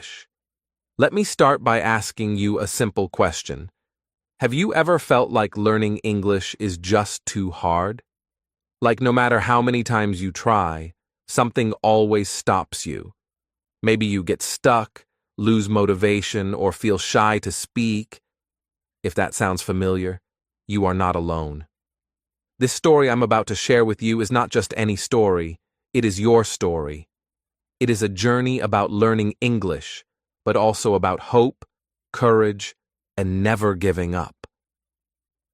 English. Let me start by asking you a simple question. Have you ever felt like learning English is just too hard? Like no matter how many times you try, something always stops you. Maybe you get stuck, lose motivation, or feel shy to speak. If that sounds familiar, you are not alone. This story I'm about to share with you is not just any story, it is your story. It is a journey about learning English, but also about hope, courage, and never giving up.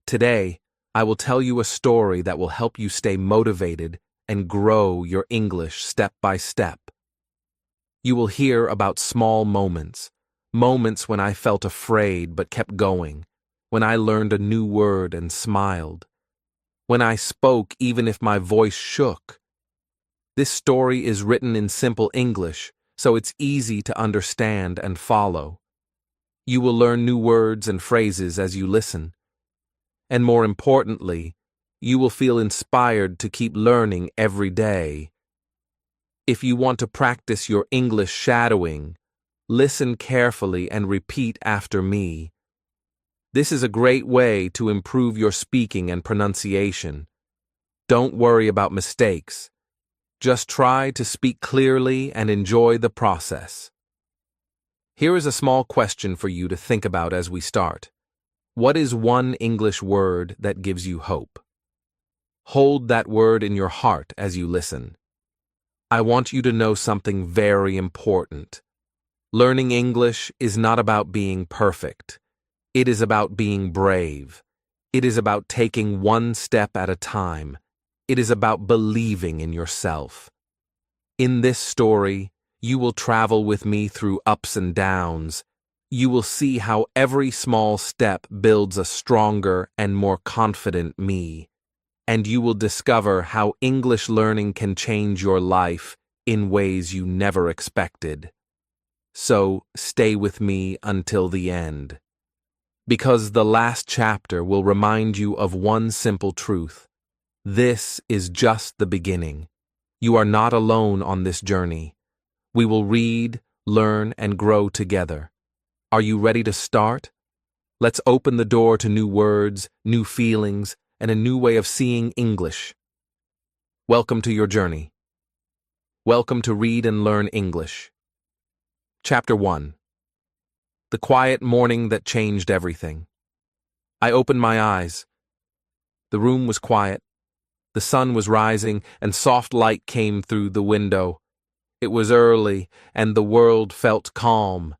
Today, I will tell you a story that will help you stay motivated and grow your English step by step. You will hear about small moments, moments when I felt afraid but kept going, when I learned a new word and smiled, when I spoke even if my voice shook. This story is written in simple English, so it's easy to understand and follow. You will learn new words and phrases as you listen. And more importantly, you will feel inspired to keep learning every day. If you want to practice your English shadowing, listen carefully and repeat after me. This is a great way to improve your speaking and pronunciation. Don't worry about mistakes. Just try to speak clearly and enjoy the process. Here is a small question for you to think about as we start. What is one English word that gives you hope? Hold that word in your heart as you listen. I want you to know something very important. Learning English is not about being perfect. It is about being brave. It is about taking one step at a time. It is about believing in yourself. In this story, you will travel with me through ups and downs. You will see how every small step builds a stronger and more confident me. And you will discover how English learning can change your life in ways you never expected. So, stay with me until the end. Because the last chapter will remind you of one simple truth. This is just the beginning. You are not alone on this journey. We will read, learn, and grow together. Are you ready to start? Let's open the door to new words, new feelings, and a new way of seeing English. Welcome to your journey. Welcome to Read and Learn English. Chapter 1. The quiet morning that changed everything. I opened my eyes. The room was quiet. The sun was rising, and soft light came through the window. It was early, and the world felt calm.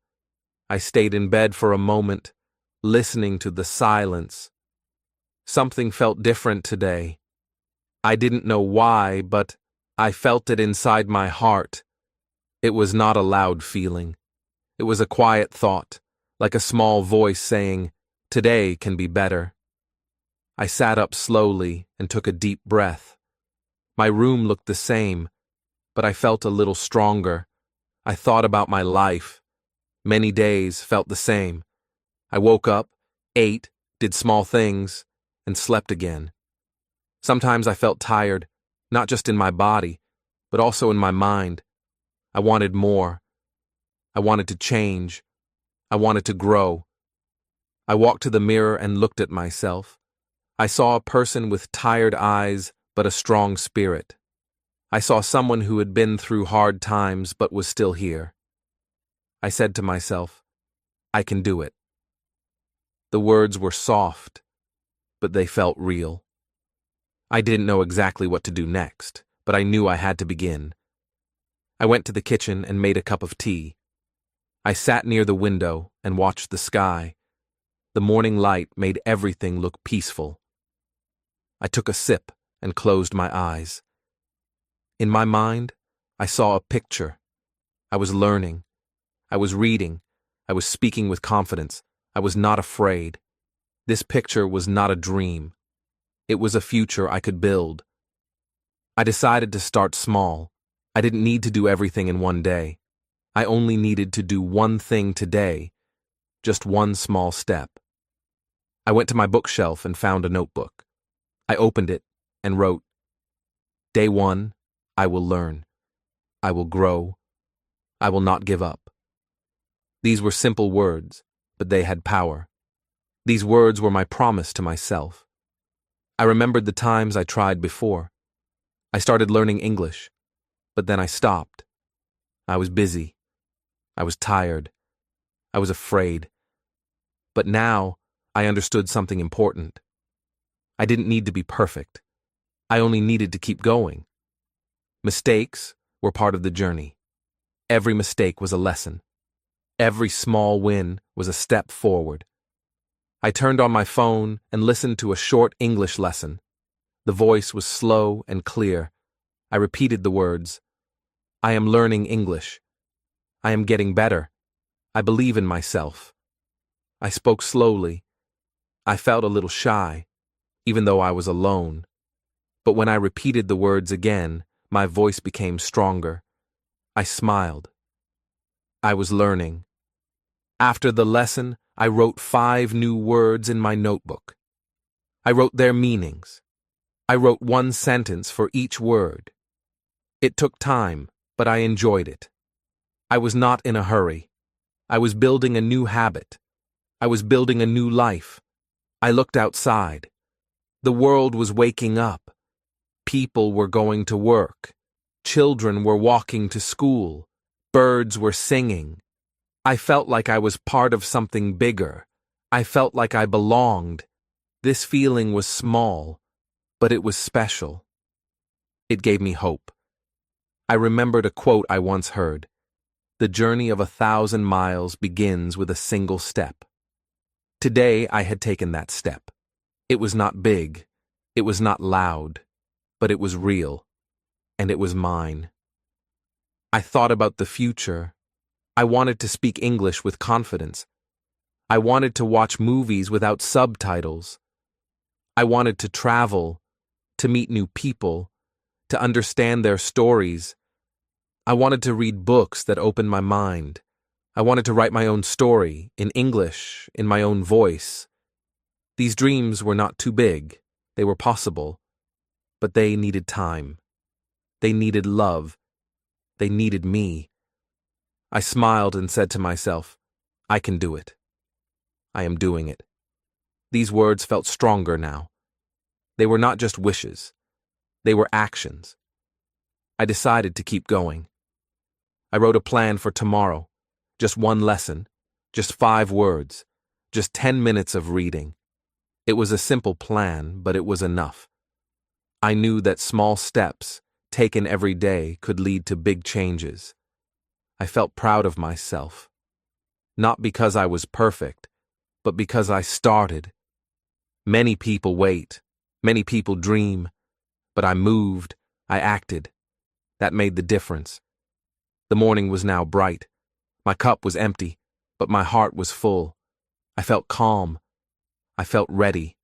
I stayed in bed for a moment, listening to the silence. Something felt different today. I didn't know why, but I felt it inside my heart. It was not a loud feeling. It was a quiet thought, like a small voice saying, "Today can be better." I sat up slowly and took a deep breath. My room looked the same, but I felt a little stronger. I thought about my life. Many days felt the same. I woke up, ate, did small things, and slept again. Sometimes I felt tired, not just in my body, but also in my mind. I wanted more. I wanted to change. I wanted to grow. I walked to the mirror and looked at myself. I saw a person with tired eyes but a strong spirit. I saw someone who had been through hard times but was still here. I said to myself, I can do it. The words were soft, but they felt real. I didn't know exactly what to do next, but I knew I had to begin. I went to the kitchen and made a cup of tea. I sat near the window and watched the sky. The morning light made everything look peaceful. I took a sip and closed my eyes. In my mind, I saw a picture. I was learning. I was reading. I was speaking with confidence. I was not afraid. This picture was not a dream. It was a future I could build. I decided to start small. I didn't need to do everything in one day. I only needed to do one thing today, just one small step. I went to my bookshelf and found a notebook. I opened it and wrote, Day 1, I will learn. I will grow. I will not give up. These were simple words, but they had power. These words were my promise to myself. I remembered the times I tried before. I started learning English, but then I stopped. I was busy. I was tired. I was afraid. But now I understood something important. I didn't need to be perfect. I only needed to keep going. Mistakes were part of the journey. Every mistake was a lesson. Every small win was a step forward. I turned on my phone and listened to a short English lesson. The voice was slow and clear. I repeated the words. I am learning English. I am getting better. I believe in myself. I spoke slowly. I felt a little shy, even though I was alone. But when I repeated the words again, my voice became stronger. I smiled. I was learning. After the lesson, I wrote 5 new words in my notebook. I wrote their meanings. I wrote 1 sentence for each word. It took time, but I enjoyed it. I was not in a hurry. I was building a new habit. I was building a new life. I looked outside. The world was waking up. People were going to work. Children were walking to school. Birds were singing. I felt like I was part of something bigger. I felt like I belonged. This feeling was small, but it was special. It gave me hope. I remembered a quote I once heard. The journey of 1,000 miles begins with a single step. Today I had taken that step. It was not big. It was not loud. But it was real. And it was mine. I thought about the future. I wanted to speak English with confidence. I wanted to watch movies without subtitles. I wanted to travel, to meet new people, to understand their stories. I wanted to read books that opened my mind. I wanted to write my own story, in English, in my own voice. These dreams were not too big. They were possible. But they needed time. They needed love. They needed me. I smiled and said to myself, I can do it. I am doing it. These words felt stronger now. They were not just wishes. They were actions. I decided to keep going. I wrote a plan for tomorrow. Just 1 lesson. Just 5 words. Just 10 minutes of reading. It was a simple plan, but it was enough. I knew that small steps, taken every day, could lead to big changes. I felt proud of myself. Not because I was perfect, but because I started. Many people wait. Many people dream. But I moved. I acted. That made the difference. The morning was now bright. My cup was empty, but my heart was full. I felt calm. I felt ready.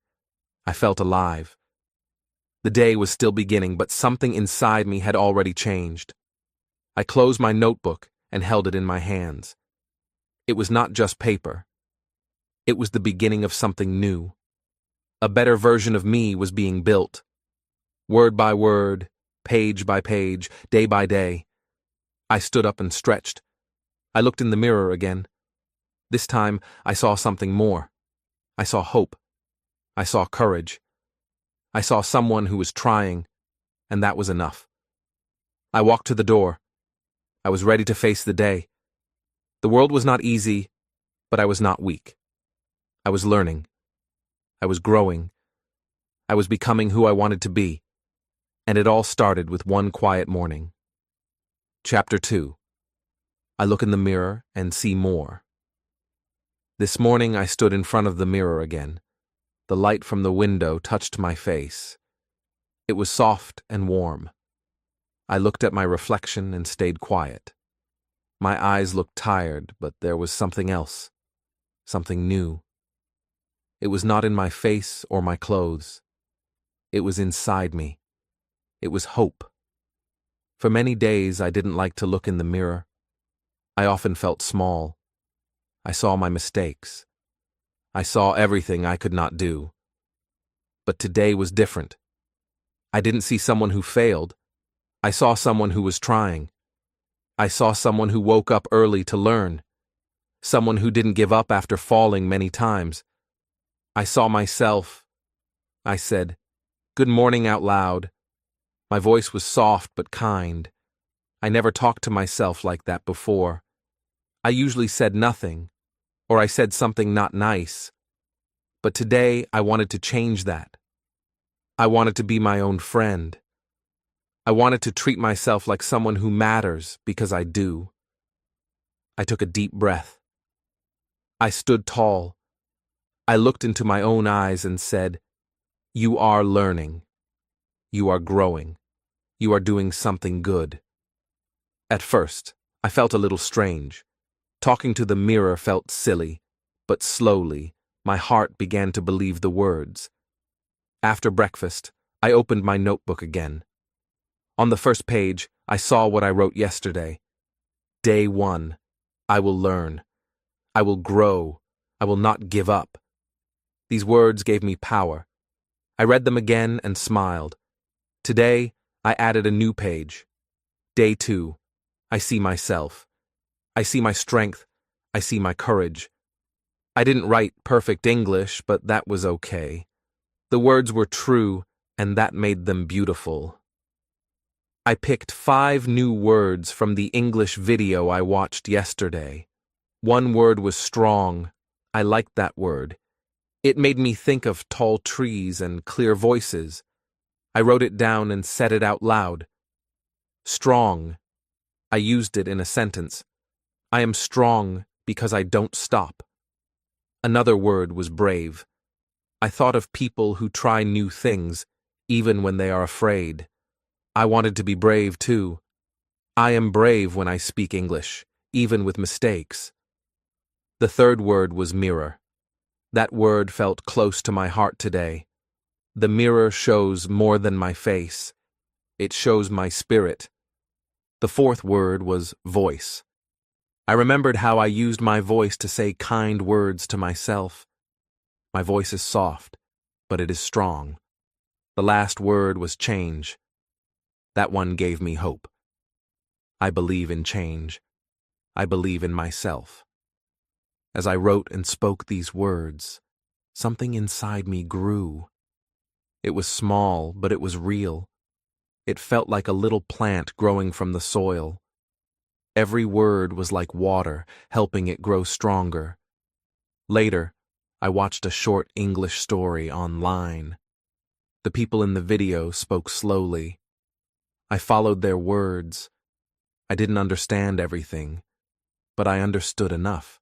I felt alive. The day was still beginning, but something inside me had already changed. I closed my notebook and held it in my hands. It was not just paper. It was the beginning of something new. A better version of me was being built. Word by word, page by page, day by day. I stood up and stretched. I looked in the mirror again. This time, I saw something more. I saw hope. I saw courage. I saw someone who was trying, and that was enough. I walked to the door. I was ready to face the day. The world was not easy, but I was not weak. I was learning. I was growing. I was becoming who I wanted to be. And it all started with one quiet morning. Chapter 2. I look in the mirror and see more. This morning I stood in front of the mirror again. The light from the window touched my face. It was soft and warm. I looked at my reflection and stayed quiet. My eyes looked tired, but there was something else, something new. It was not in my face or my clothes. It was inside me. It was hope. For many days I didn't like to look in the mirror. I often felt small. I saw my mistakes. I saw everything I could not do. But today was different. I didn't see someone who failed. I saw someone who was trying. I saw someone who woke up early to learn. someone who didn't give up after falling many times. I saw myself. I said, "Good morning," out loud. My voice was soft but kind. I never talked to myself like that before. I usually said nothing, or I said something not nice. But today I wanted to change that. I wanted to be my own friend. I wanted to treat myself like someone who matters, because I do. I took a deep breath. I stood tall. I looked into my own eyes and said, "You are learning. You are growing. You are doing something good." At first, I felt a little strange. Talking to the mirror felt silly, but slowly, my heart began to believe the words. After breakfast, I opened my notebook again. On the first page, I saw what I wrote yesterday. Day 1. I will learn. I will grow. I will not give up. These words gave me power. I read them again and smiled. Today, I added a new page. Day 2. I see myself. I see my strength. I see my courage. I didn't write perfect English, but that was okay. The words were true, and that made them beautiful. I picked 5 new words from the English video I watched yesterday. One word was strong. I liked that word. It made me think of tall trees and clear voices. I wrote it down and said it out loud. Strong. I used it in a sentence. I am strong because I don't stop. Another word was brave. I thought of people who try new things, even when they are afraid. I wanted to be brave too. I am brave when I speak English, even with mistakes. The third word was mirror. That word felt close to my heart today. The mirror shows more than my face. It shows my spirit. The fourth word was voice. I remembered how I used my voice to say kind words to myself. My voice is soft, but it is strong. The last word was change. That one gave me hope. I believe in change. I believe in myself. As I wrote and spoke these words, something inside me grew. It was small, but it was real. It felt like a little plant growing from the soil. Every word was like water, helping it grow stronger. Later, I watched a short English story online. The people in the video spoke slowly. I followed their words. I didn't understand everything, but I understood enough.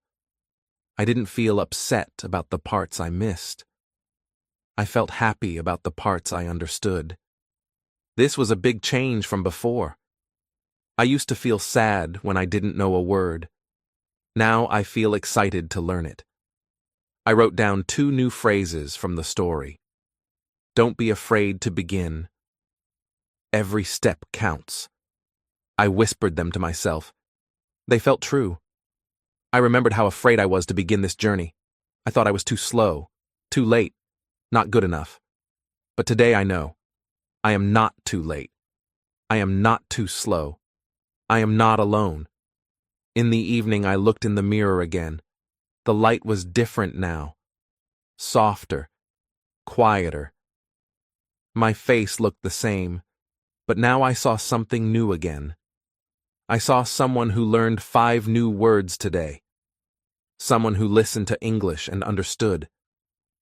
I didn't feel upset about the parts I missed. I felt happy about the parts I understood. This was a big change from before. I used to feel sad when I didn't know a word. Now I feel excited to learn it. I wrote down 2 new phrases from the story. Don't be afraid to begin. Every step counts. I whispered them to myself. They felt true. I remembered how afraid I was to begin this journey. I thought I was too slow, too late, not good enough. But today I know. I am not too late. I am not too slow. I am not alone. In the evening I looked in the mirror again. The light was different now. Softer. Quieter. My face looked the same, but now I saw something new again. I saw someone who learned 5 new words today. Someone who listened to English and understood.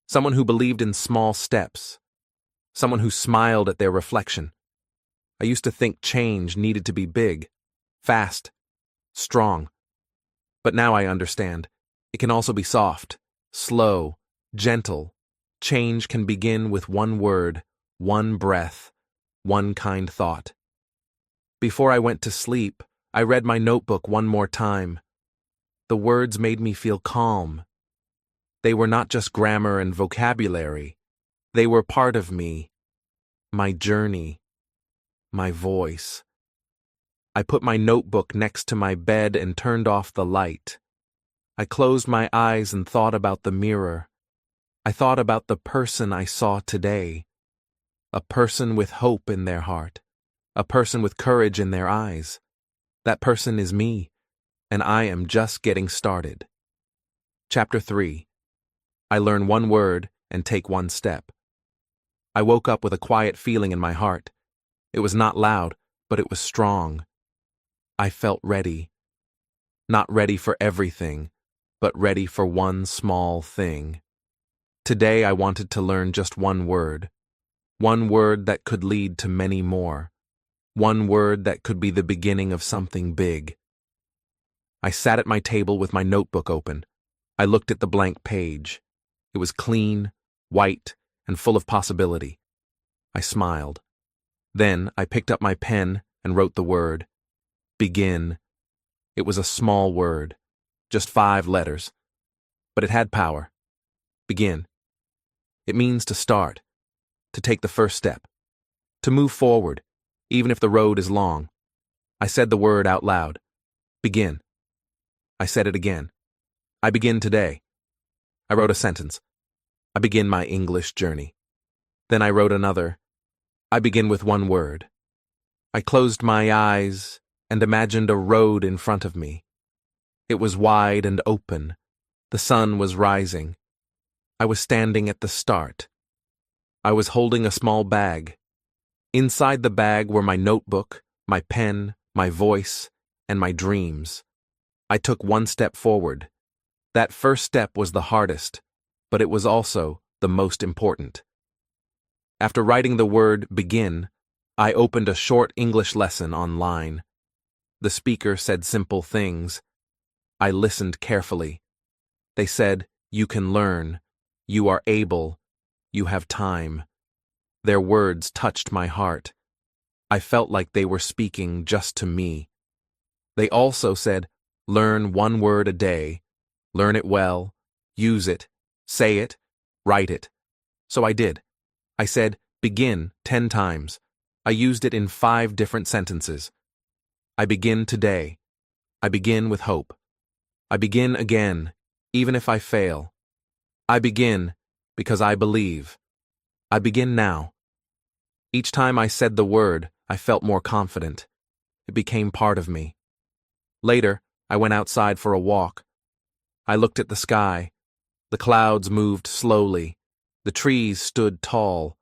Someone who believed in small steps. Someone who smiled at their reflection. I used to think change needed to be big, fast, strong. But now I understand. It can also be soft, slow, gentle. Change can begin with one word, one breath, one kind thought. Before I went to sleep, I read my notebook one more time. The words made me feel calm. They were not just grammar and vocabulary. They were part of me, my journey, my voice. I put my notebook next to my bed and turned off the light. I closed my eyes and thought about the mirror. I thought about the person I saw today. A person with hope in their heart. A person with courage in their eyes. That person is me, and I am just getting started. Chapter 3. I learn one word and take one step. I woke up with a quiet feeling in my heart. It was not loud, but it was strong. I felt ready. Not ready for everything, but ready for one small thing. Today I wanted to learn just one word that could lead to many more. One word that could be the beginning of something big. I sat at my table with my notebook open. I looked at the blank page. It was clean, white, and full of possibility. I smiled. Then I picked up my pen and wrote the word, begin. It was a small word, just 5 letters, but it had power. Begin. It means to start, to take the first step, to move forward, even if the road is long. I said the word out loud. Begin. I said it again. I begin today. I wrote a sentence. I begin my English journey. Then I wrote another. I begin with one word. I closed my eyes and imagined a road in front of me. It was wide and open. The sun was rising. I was standing at the start. I was holding a small bag. Inside the bag were my notebook, my pen, my voice, and my dreams. I took one step forward. That first step was the hardest, but it was also the most important. After writing the word begin, I opened a short English lesson online. The speaker said simple things. I listened carefully. They said, "You can learn. You are able. You have time." Their words touched my heart. I felt like they were speaking just to me. They also said, "Learn one word a day. Learn it well. Use it. Say it. Write it." So I did. I said, begin 10 times. I used it in 5 different sentences. I begin today. I begin with hope. I begin again, even if I fail. I begin because I believe. I begin now. Each time I said the word, I felt more confident. It became part of me. Later, I went outside for a walk. I looked at the sky. The clouds moved slowly. The trees stood tall.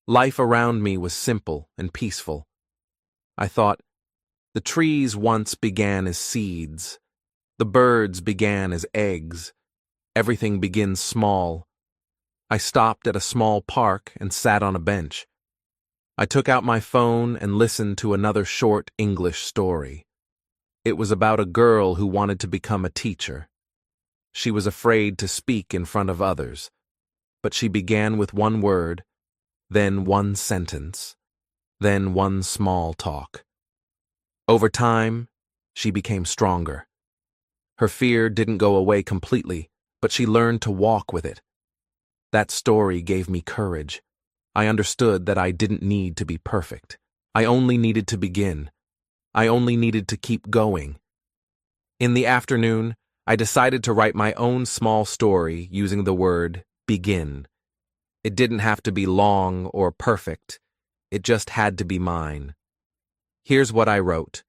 Life around me was simple and peaceful. I thought, the trees once began as seeds. The birds began as eggs. Everything begins small. I stopped at a small park and sat on a bench. I took out my phone and listened to another short English story. It was about a girl who wanted to become a teacher. She was afraid to speak in front of others, but she began with one word, then one sentence, then one small talk. Over time, she became stronger. Her fear didn't go away completely, but she learned to walk with it. That story gave me courage. I understood that I didn't need to be perfect. I only needed to begin. I only needed to keep going. In the afternoon, I decided to write my own small story using the word begin. It didn't have to be long or perfect. It just had to be mine. Here's what I wrote.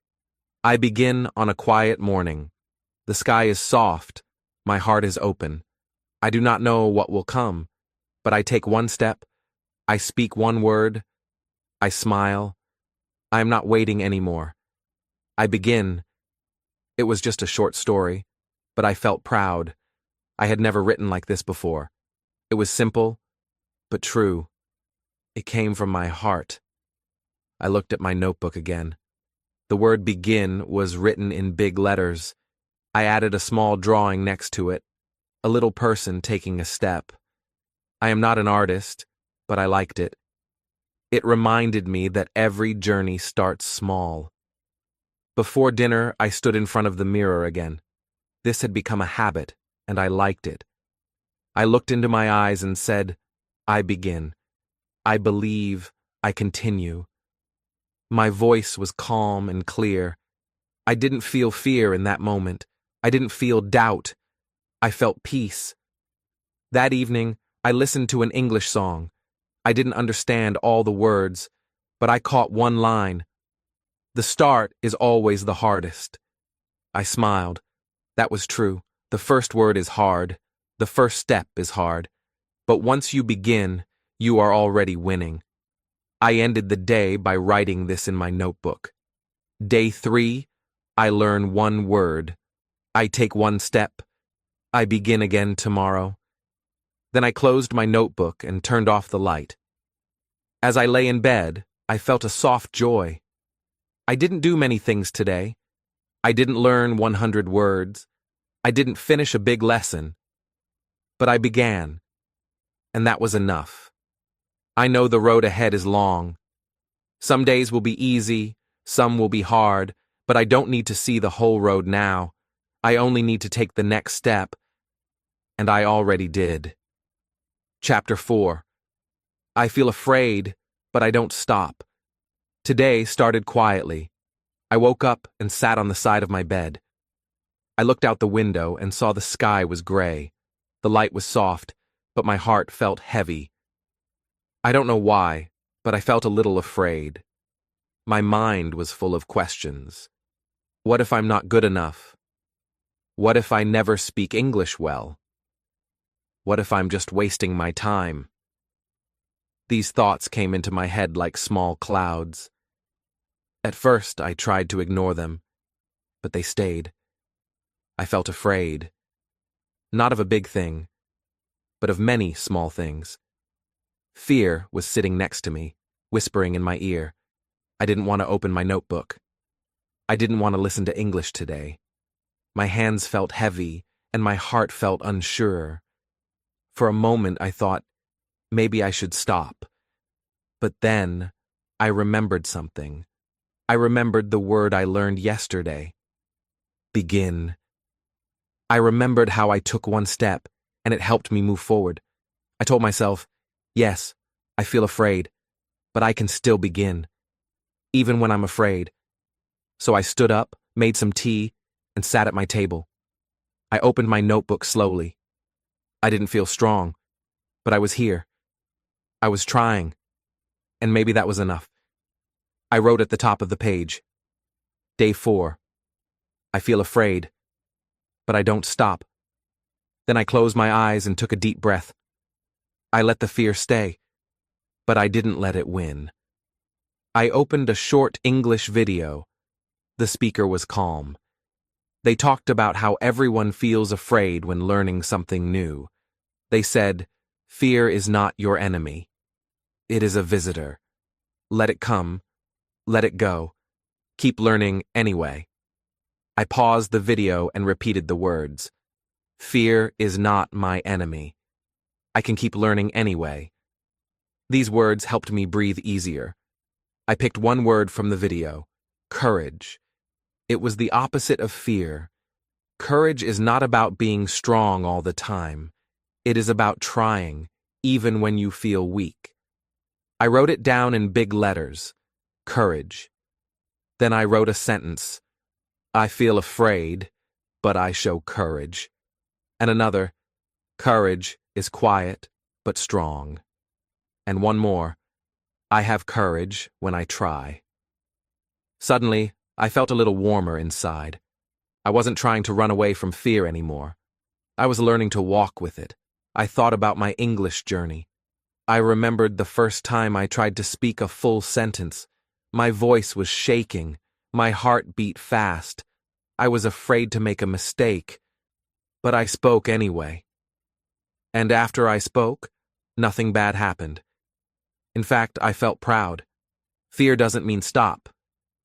I begin on a quiet morning. The sky is soft. My heart is open. I do not know what will come, but I take one step. I speak one word. I smile. I am not waiting anymore. I begin. It was just a short story, but I felt proud. I had never written like this before. It was simple, but true. It came from my heart. I looked at my notebook again. The word begin was written in big letters. I added a small drawing next to it, a little person taking a step. I am not an artist, but I liked it. It reminded me that every journey starts small. Before dinner, I stood in front of the mirror again. This had become a habit, and I liked it. I looked into my eyes and said, I begin. I believe. I continue. My voice was calm and clear. I didn't feel fear in that moment. I didn't feel doubt. I felt peace. That evening, I listened to an English song. I didn't understand all the words, but I caught one line. The start is always the hardest. I smiled. That was true. The first word is hard, the first step is hard, but once you begin, you are already winning. I ended the day by writing this in my notebook. Day 3, I learn one word. I take one step. I begin again tomorrow. Then I closed my notebook and turned off the light. As I lay in bed, I felt a soft joy. I didn't do many things today. I didn't learn 100 words. I didn't finish a big lesson. But I began, and that was enough. I know the road ahead is long. Some days will be easy, some will be hard, but I don't need to see the whole road now. I only need to take the next step, and I already did. Chapter 4. I feel afraid, but I don't stop. Today started quietly. I woke up and sat on the side of my bed. I looked out the window and saw the sky was gray. The light was soft, but my heart felt heavy. I don't know why, but I felt a little afraid. My mind was full of questions. What if I'm not good enough? What if I never speak English well? What if I'm just wasting my time? These thoughts came into my head like small clouds. At first, I tried to ignore them, but they stayed. I felt afraid. Not of a big thing, but of many small things. Fear was sitting next to me, whispering in my ear. I didn't want to open my notebook. I didn't want to listen to English today. My hands felt heavy, and my heart felt unsure. For a moment, I thought, maybe I should stop. But then, I remembered something. I remembered the word I learned yesterday. Begin. I remembered how I took one step, and it helped me move forward. I told myself, yes, I feel afraid, but I can still begin, even when I'm afraid. So I stood up, made some tea, and sat at my table. I opened my notebook slowly. I didn't feel strong, but I was here. I was trying, and maybe that was enough. I wrote at the top of the page, Day 4. I feel afraid, but I don't stop. Then I closed my eyes and took a deep breath. I let the fear stay, but I didn't let it win. I opened a short English video. The speaker was calm. They talked about how everyone feels afraid when learning something new. They said, fear is not your enemy. It is a visitor. Let it come. Let it go. Keep learning anyway. I paused the video and repeated the words. Fear is not my enemy. I can keep learning anyway. These words helped me breathe easier. I picked one word from the video, courage. It was the opposite of fear. Courage is not about being strong all the time. It is about trying, even when you feel weak. I wrote it down in big letters, courage. Then I wrote a sentence, I feel afraid, but I show courage. And another, courage is quiet, but strong. And one more, I have courage when I try. Suddenly, I felt a little warmer inside. I wasn't trying to run away from fear anymore. I was learning to walk with it. I thought about my English journey. I remembered the first time I tried to speak a full sentence. My voice was shaking. My heart beat fast. I was afraid to make a mistake. But I spoke anyway. And after I spoke, nothing bad happened. In fact, I felt proud. Fear doesn't mean stop.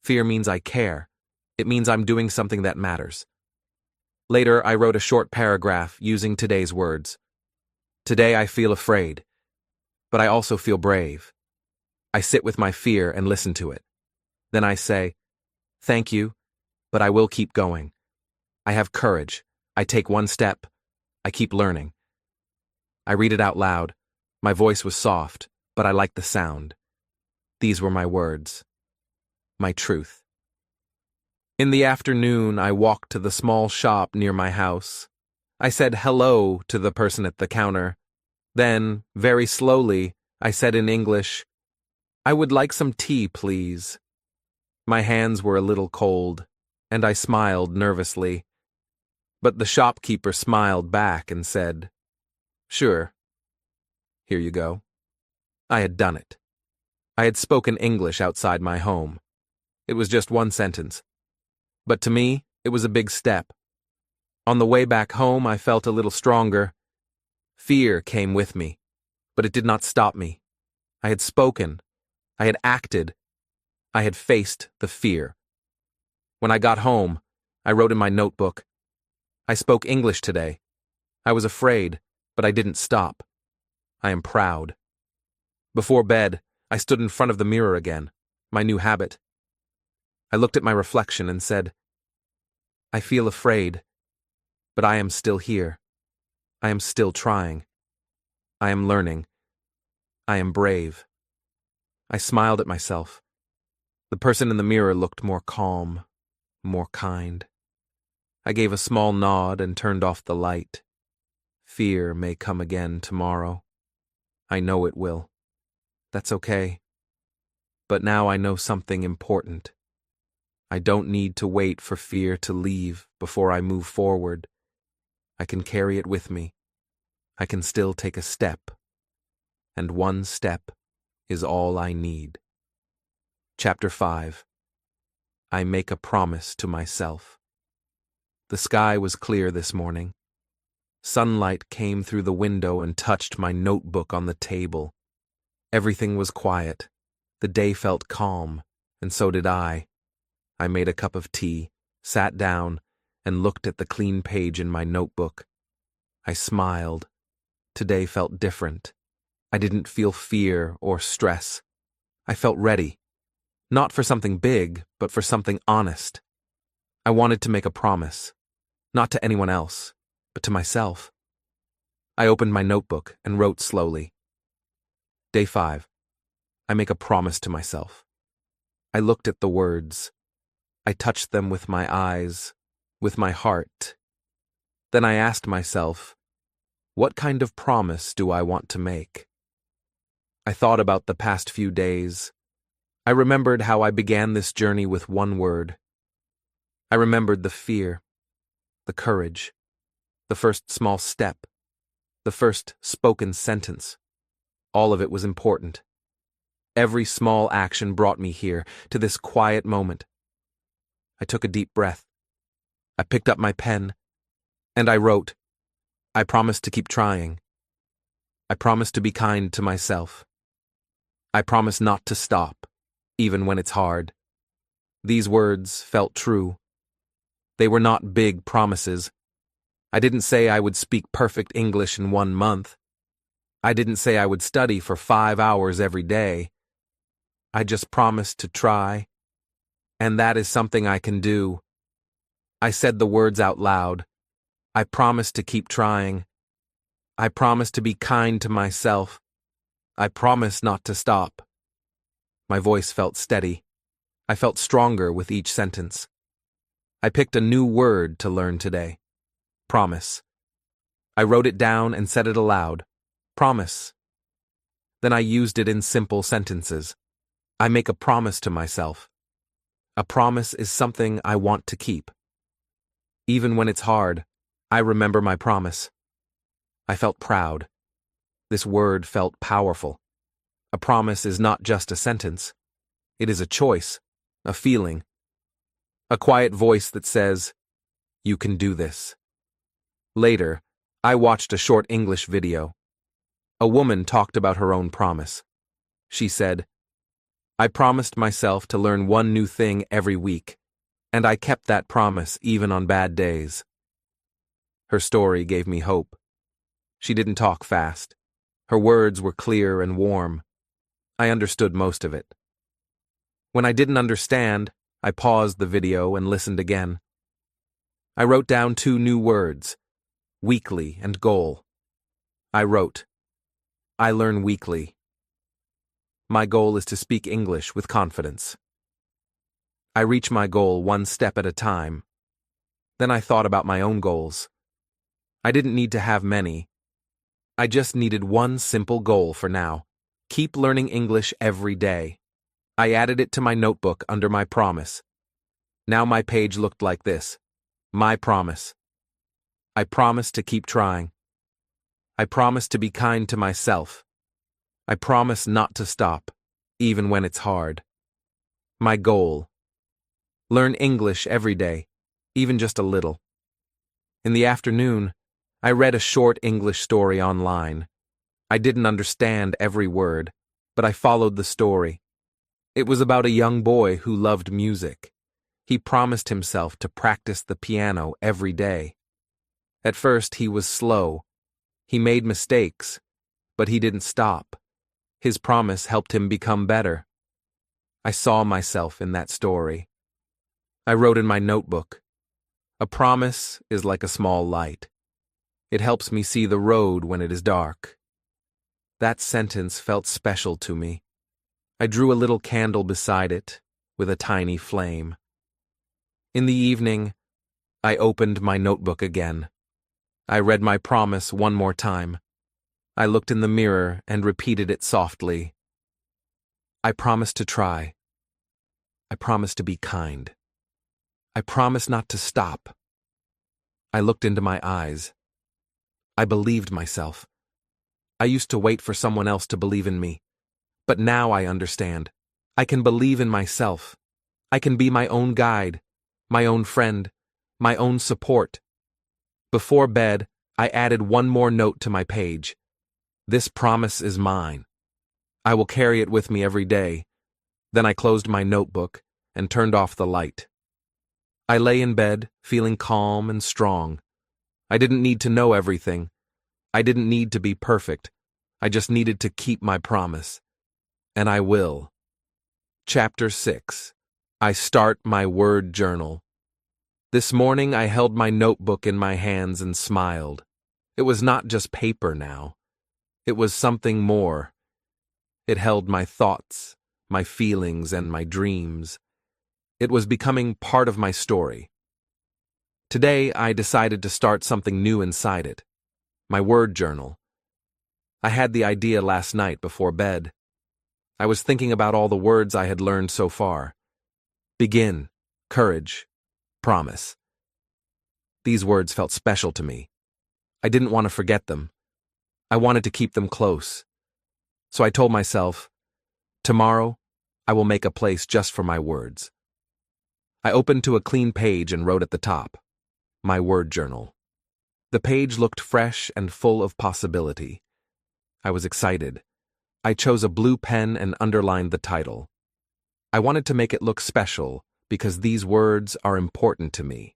Fear means I care. It means I'm doing something that matters. Later, I wrote a short paragraph using today's words. Today I feel afraid, but I also feel brave. I sit with my fear and listen to it. Then I say, thank you, but I will keep going. I have courage. I take one step. I keep learning. I read it out loud. My voice was soft, but I liked the sound. These were my words. My truth. In the afternoon, I walked to the small shop near my house. I said hello to the person at the counter. Then, very slowly, I said in English, I would like some tea, please. My hands were a little cold, and I smiled nervously. But the shopkeeper smiled back and said, "Sure, here you go." I had done it. I had spoken English outside my home. It was just one sentence. But to me, it was a big step. On the way back home, I felt a little stronger. Fear came with me, but it did not stop me. I had spoken. I had acted. I had faced the fear. When I got home, I wrote in my notebook, "I spoke English today. I was afraid, but I didn't stop. I am proud." Before bed, I stood in front of the mirror again, my new habit. I looked at my reflection and said, "I feel afraid, but I am still here. I am still trying. I am learning. I am brave." I smiled at myself. The person in the mirror looked more calm, more kind. I gave a small nod and turned off the light. Fear may come again tomorrow. I know it will. That's okay. But now I know something important. I don't need to wait for fear to leave before I move forward. I can carry it with me. I can still take a step. And one step is all I need. Chapter 5. I make a promise to myself. The sky was clear this morning. Sunlight came through the window and touched my notebook on the table. Everything was quiet. The day felt calm, and so did I. I made a cup of tea, sat down, and looked at the clean page in my notebook. I smiled. Today felt different. I didn't feel fear or stress. I felt ready. Not for something big, but for something honest. I wanted to make a promise. Not to anyone else, but to myself. I opened my notebook and wrote slowly. Day 5. I make a promise to myself. I looked at the words. I touched them with my eyes, with my heart. Then I asked myself, what kind of promise do I want to make? I thought about the past few days. I remembered how I began this journey with one word. I remembered the fear, the courage, the first small step, the first spoken sentence. All of it was important. Every small action brought me here, to this quiet moment. I took a deep breath. I picked up my pen, and I wrote, I promise to keep trying. I promise to be kind to myself. I promise not to stop, even when it's hard. These words felt true. They were not big promises. I didn't say I would speak perfect English in 1 month. I didn't say I would study for 5 hours every day. I just promised to try, and that is something I can do. I said the words out loud. I promise to keep trying. I promise to be kind to myself. I promise not to stop. My voice felt steady. I felt stronger with each sentence. I picked a new word to learn today. Promise. I wrote it down and said it aloud. Promise. Then I used it in simple sentences. I make a promise to myself. A promise is something I want to keep. Even when it's hard, I remember my promise. I felt proud. This word felt powerful. A promise is not just a sentence. It is a choice, a feeling. A quiet voice that says, you can do this. Later, I watched a short English video. A woman talked about her own promise. She said, I promised myself to learn one new thing every week, and I kept that promise even on bad days. Her story gave me hope. She didn't talk fast. Her words were clear and warm. I understood most of it. When I didn't understand, I paused the video and listened again. I wrote down 2 new words, weekly and goal. I wrote, I learn weekly. My goal is to speak English with confidence. I reach my goal 1 step at a time. Then I thought about my own goals. I didn't need to have many. I just needed 1 simple goal for now. Keep learning English every day. I added it to my notebook under my promise. Now my page looked like this. My promise. I promise to keep trying. I promise to be kind to myself. I promise not to stop, even when it's hard. My goal: learn English every day, even just a little. In the afternoon, I read a short English story online. I didn't understand every word, but I followed the story. It was about a young boy who loved music. He promised himself to practice the piano every day. At first, he was slow. He made mistakes, but he didn't stop. His promise helped him become better. I saw myself in that story. I wrote in my notebook, "A promise is like a small light. It helps me see the road when it is dark." That sentence felt special to me. I drew a little candle beside it, with a tiny flame. In the evening, I opened my notebook again. I read my promise one more time. I looked in the mirror and repeated it softly. I promise to try. I promise to be kind. I promise not to stop. I looked into my eyes. I believed myself. I used to wait for someone else to believe in me. But now I understand. I can believe in myself. I can be my own guide, my own friend, my own support. Before bed, I added one more note to my page. This promise is mine. I will carry it with me every day. Then I closed my notebook and turned off the light. I lay in bed, feeling calm and strong. I didn't need to know everything. I didn't need to be perfect. I just needed to keep my promise. And I will. Chapter 6. I start my word journal. This morning I held my notebook in my hands and smiled. It was not just paper now. It was something more. It held my thoughts, my feelings, and my dreams. It was becoming part of my story. Today I decided to start something new inside it. My word journal. I had the idea last night before bed. I was thinking about all the words I had learned so far. Begin, courage, promise. These words felt special to me. I didn't want to forget them. I wanted to keep them close. So I told myself, tomorrow, I will make a place just for my words. I opened to a clean page and wrote at the top, my word journal. The page looked fresh and full of possibility. I was excited. I chose a blue pen and underlined the title. I wanted to make it look special because these words are important to me.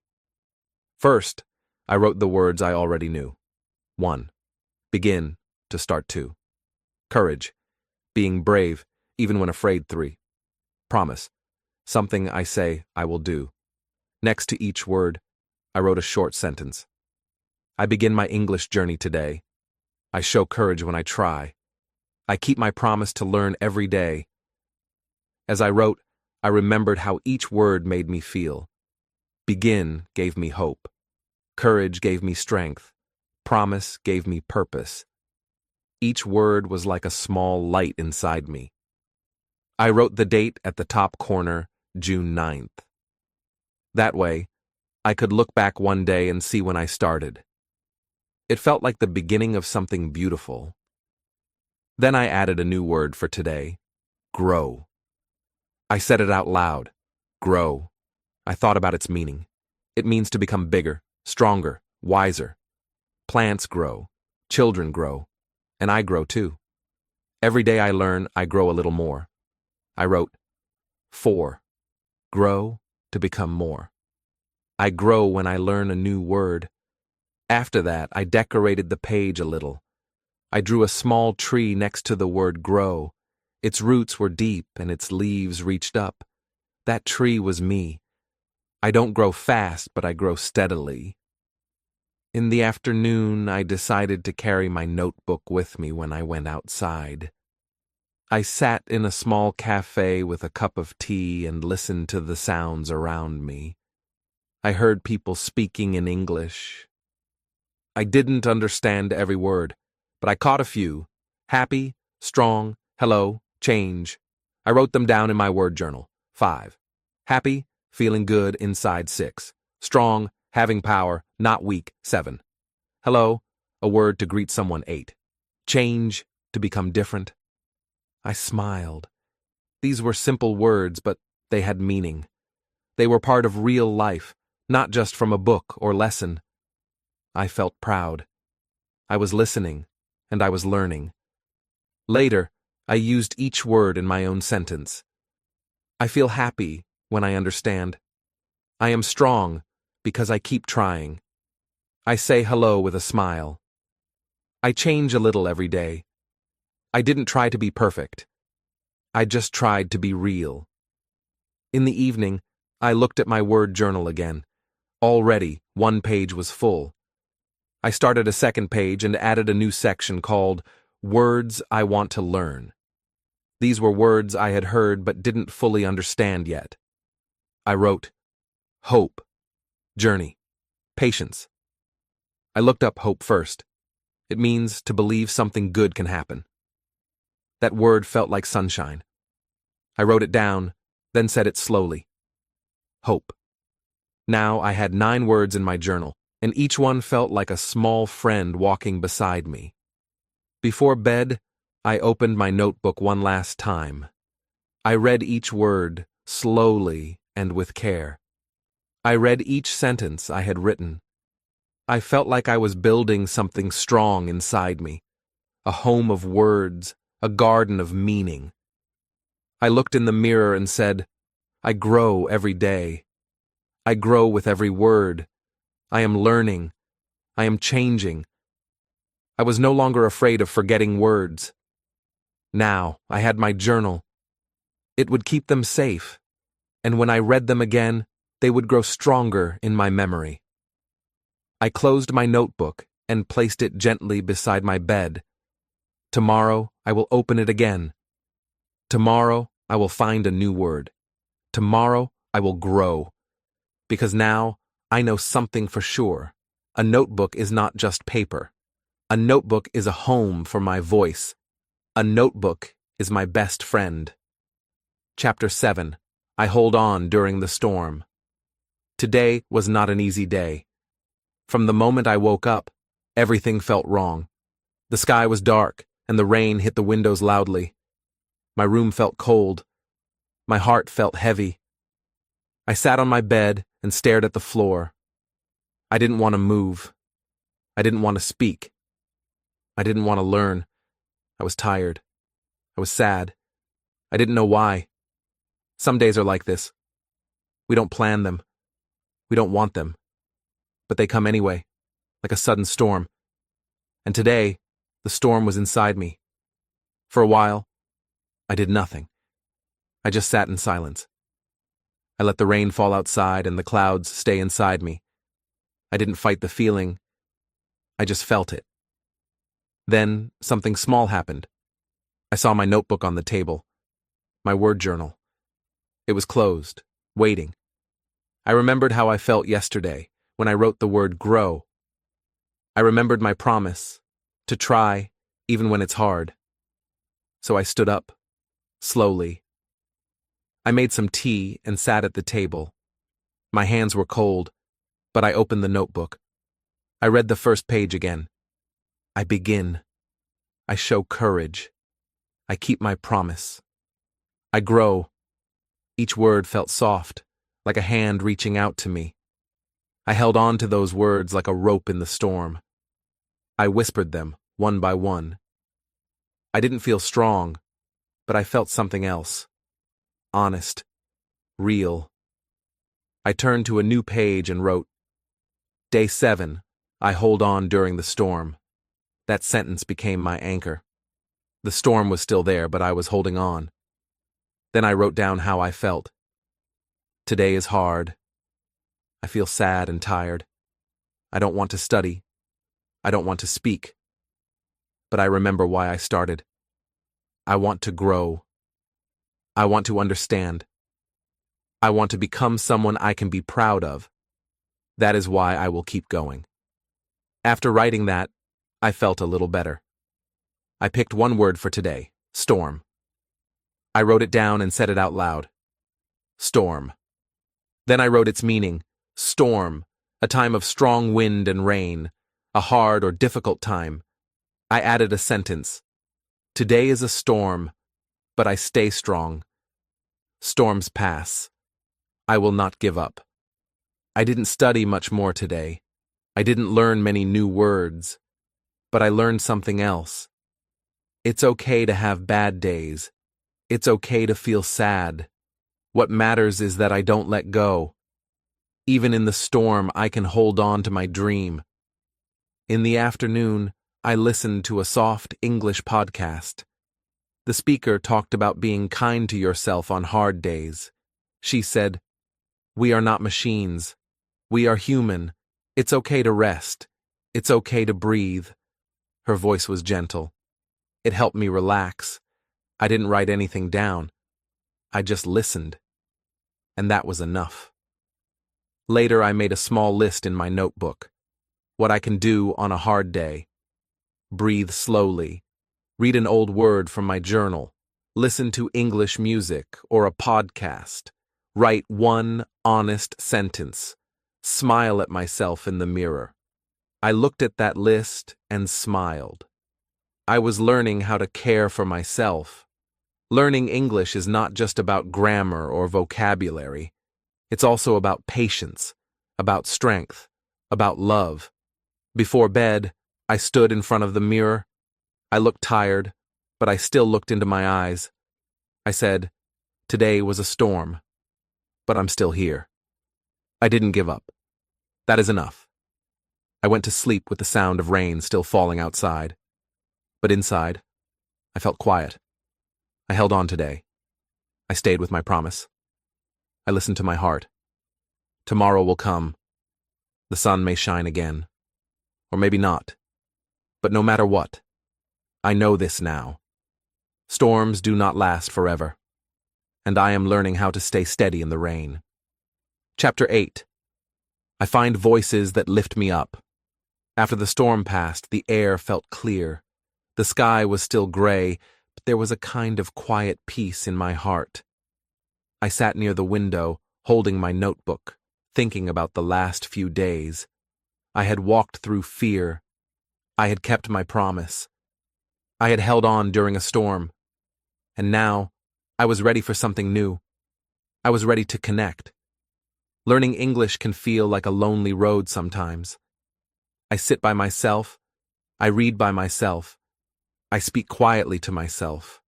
First, I wrote the words I already knew. 1. Begin, to start 2. Courage, being brave, even when afraid 3. Promise, something I say I will do. Next to each word, I wrote a short sentence. I begin my English journey today. I show courage when I try. I keep my promise to learn every day. As I wrote, I remembered how each word made me feel. Begin gave me hope. Courage gave me strength. Promise gave me purpose. Each word was like a small light inside me. I wrote the date at the top corner, June 9th. That way, I could look back one day and see when I started. It felt like the beginning of something beautiful. Then I added a new word for today, grow. I said it out loud, grow. I thought about its meaning. It means to become bigger, stronger, wiser. Plants grow, children grow, and I grow too. Every day I learn, I grow a little more. I wrote, 4. Grow to become more. I grow when I learn a new word. After that, I decorated the page a little. I drew a small tree next to the word grow. Its roots were deep and its leaves reached up. That tree was me. I don't grow fast, but I grow steadily. In the afternoon, I decided to carry my notebook with me when I went outside. I sat in a small cafe with a cup of tea and listened to the sounds around me. I heard people speaking in English. I didn't understand every word, but I caught a few. Happy, strong, hello, change. I wrote them down in my word journal. 5. Happy, feeling good inside 6. Strong, having power, not weak 7. Hello, a word to greet someone. 8. Change, to become different. I smiled. These were simple words, but they had meaning. They were part of real life, not just from a book or lesson. I felt proud. I was listening, and I was learning. Later, I used each word in my own sentence. I feel happy when I understand. I am strong because I keep trying. I say hello with a smile. I change a little every day. I didn't try to be perfect. I just tried to be real. In the evening, I looked at my word journal again. Already, one page was full. I started a second page and added a new section called Words I Want to Learn. These were words I had heard but didn't fully understand yet. I wrote, hope, journey, patience. I looked up hope first. It means to believe something good can happen. That word felt like sunshine. I wrote it down, then said it slowly. Hope. Now I had 9 words in my journal, and each one felt like a small friend walking beside me. Before bed, I opened my notebook one last time. I read each word, slowly and with care. I read each sentence I had written. I felt like I was building something strong inside me, a home of words, a garden of meaning. I looked in the mirror and said, I grow every day. I grow with every word. I am learning. I am changing. I was no longer afraid of forgetting words. Now I had my journal. It would keep them safe, and when I read them again, they would grow stronger in my memory. I closed my notebook and placed it gently beside my bed. Tomorrow I will open it again. Tomorrow I will find a new word. Tomorrow I will grow. Because now I know something for sure. A notebook is not just paper. A notebook is a home for my voice. A notebook is my best friend. Chapter 7. I hold on during the storm. Today was not an easy day. From the moment I woke up, everything felt wrong. The sky was dark, and the rain hit the windows loudly. My room felt cold. My heart felt heavy. I sat on my bed and stared at the floor. I didn't want to move. I didn't want to speak. I didn't want to learn. I was tired. I was sad. I didn't know why. Some days are like this. We don't plan them. We don't want them. But they come anyway, like a sudden storm. And today, the storm was inside me. For a while, I did nothing. I just sat in silence. I let the rain fall outside and the clouds stay inside me. I didn't fight the feeling. I just felt it. Then something small happened. I saw my notebook on the table, my word journal. It was closed, waiting. I remembered how I felt yesterday when I wrote the word grow. I remembered my promise to try even when it's hard. So I stood up, slowly. I made some tea and sat at the table. My hands were cold, but I opened the notebook. I read the first page again. I begin. I show courage. I keep my promise. I grow. Each word felt soft, like a hand reaching out to me. I held on to those words like a rope in the storm. I whispered them, one by one. I didn't feel strong, but I felt something else. Honest. Real. I turned to a new page and wrote, Day 7, I hold on during the storm. That sentence became my anchor. The storm was still there, but I was holding on. Then I wrote down how I felt. Today is hard. I feel sad and tired. I don't want to study. I don't want to speak. But I remember why I started. I want to grow. I want to understand. I want to become someone I can be proud of. That is why I will keep going. After writing that, I felt a little better. I picked one word for today, storm. I wrote it down and said it out loud. Storm. Then I wrote its meaning, storm, a time of strong wind and rain, a hard or difficult time, I added a sentence. Today is a storm, but I stay strong. Storms pass. I will not give up. I didn't study much more today. I didn't learn many new words, but I learned something else. It's okay to have bad days. It's okay to feel sad. What matters is that I don't let go. Even in the storm, I can hold on to my dream. In the afternoon, I listened to a soft English podcast. The speaker talked about being kind to yourself on hard days. She said, "We are not machines. We are human. It's okay to rest. It's okay to breathe." Her voice was gentle. It helped me relax. I didn't write anything down. I just listened. And that was enough. Later, I made a small list in my notebook. What I can do on a hard day. Breathe slowly. Read an old word from my journal. Listen to English music or a podcast. Write one honest sentence. Smile at myself in the mirror. I looked at that list and smiled. I was learning how to care for myself. Learning English is not just about grammar or vocabulary. It's also about patience, about strength, about love. Before bed, I stood in front of the mirror. I looked tired, but I still looked into my eyes. I said, "Today was a storm, but I'm still here." I didn't give up. That is enough. I went to sleep with the sound of rain still falling outside. But inside, I felt quiet. I held on today. I stayed with my promise. I listened to my heart. Tomorrow will come. The sun may shine again. Or maybe not. But no matter what, I know this now. Storms do not last forever. And I am learning how to stay steady in the rain. Chapter 8. I find voices that lift me up. After the storm passed, the air felt clear. The sky was still gray, but there was a kind of quiet peace in my heart. I sat near the window, holding my notebook, thinking about the last few days. I had walked through fear. I had kept my promise. I had held on during a storm. And now, I was ready for something new. I was ready to connect. Learning English can feel like a lonely road sometimes. I sit by myself. I read by myself. I speak quietly to myself.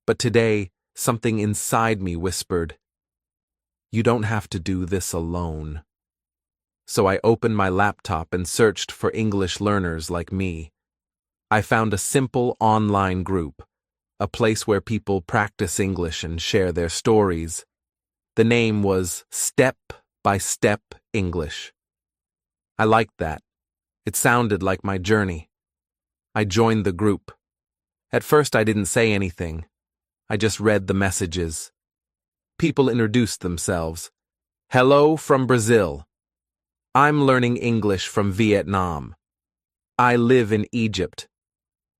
But today, something inside me whispered, "You don't have to do this alone." So I opened my laptop and searched for English learners like me. I found a simple online group, a place where people practice English and share their stories. The name was Step by Step English. I liked that. It sounded like my journey. I joined the group. At first I didn't say anything. I just read the messages. People introduced themselves. "Hello from Brazil. I'm learning English from Vietnam. I live in Egypt.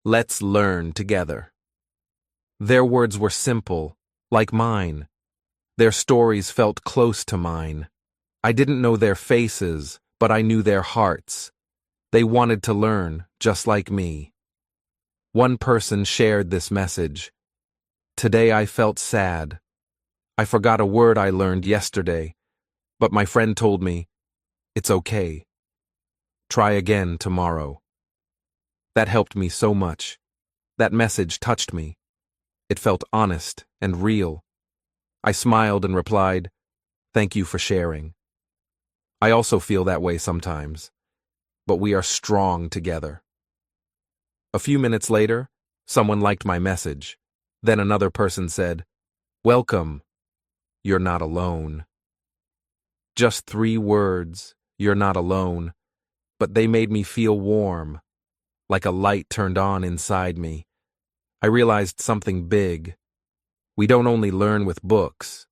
Let's learn together." Their words were simple, like mine. Their stories felt close to mine. I didn't know their faces, but I knew their hearts. They wanted to learn, just like me. One person shared this message. "Today I felt sad. I forgot a word I learned yesterday, but my friend told me, it's okay. Try again tomorrow." That helped me so much. That message touched me. It felt honest and real. I smiled and replied, "Thank you for sharing." I also feel that way sometimes, but we are strong together. A few minutes later, someone liked my message. Then another person said, "Welcome. You're not alone." Just 3 words, "You're not alone," but they made me feel warm, like a light turned on inside me. I realized something big. We don't only learn with books.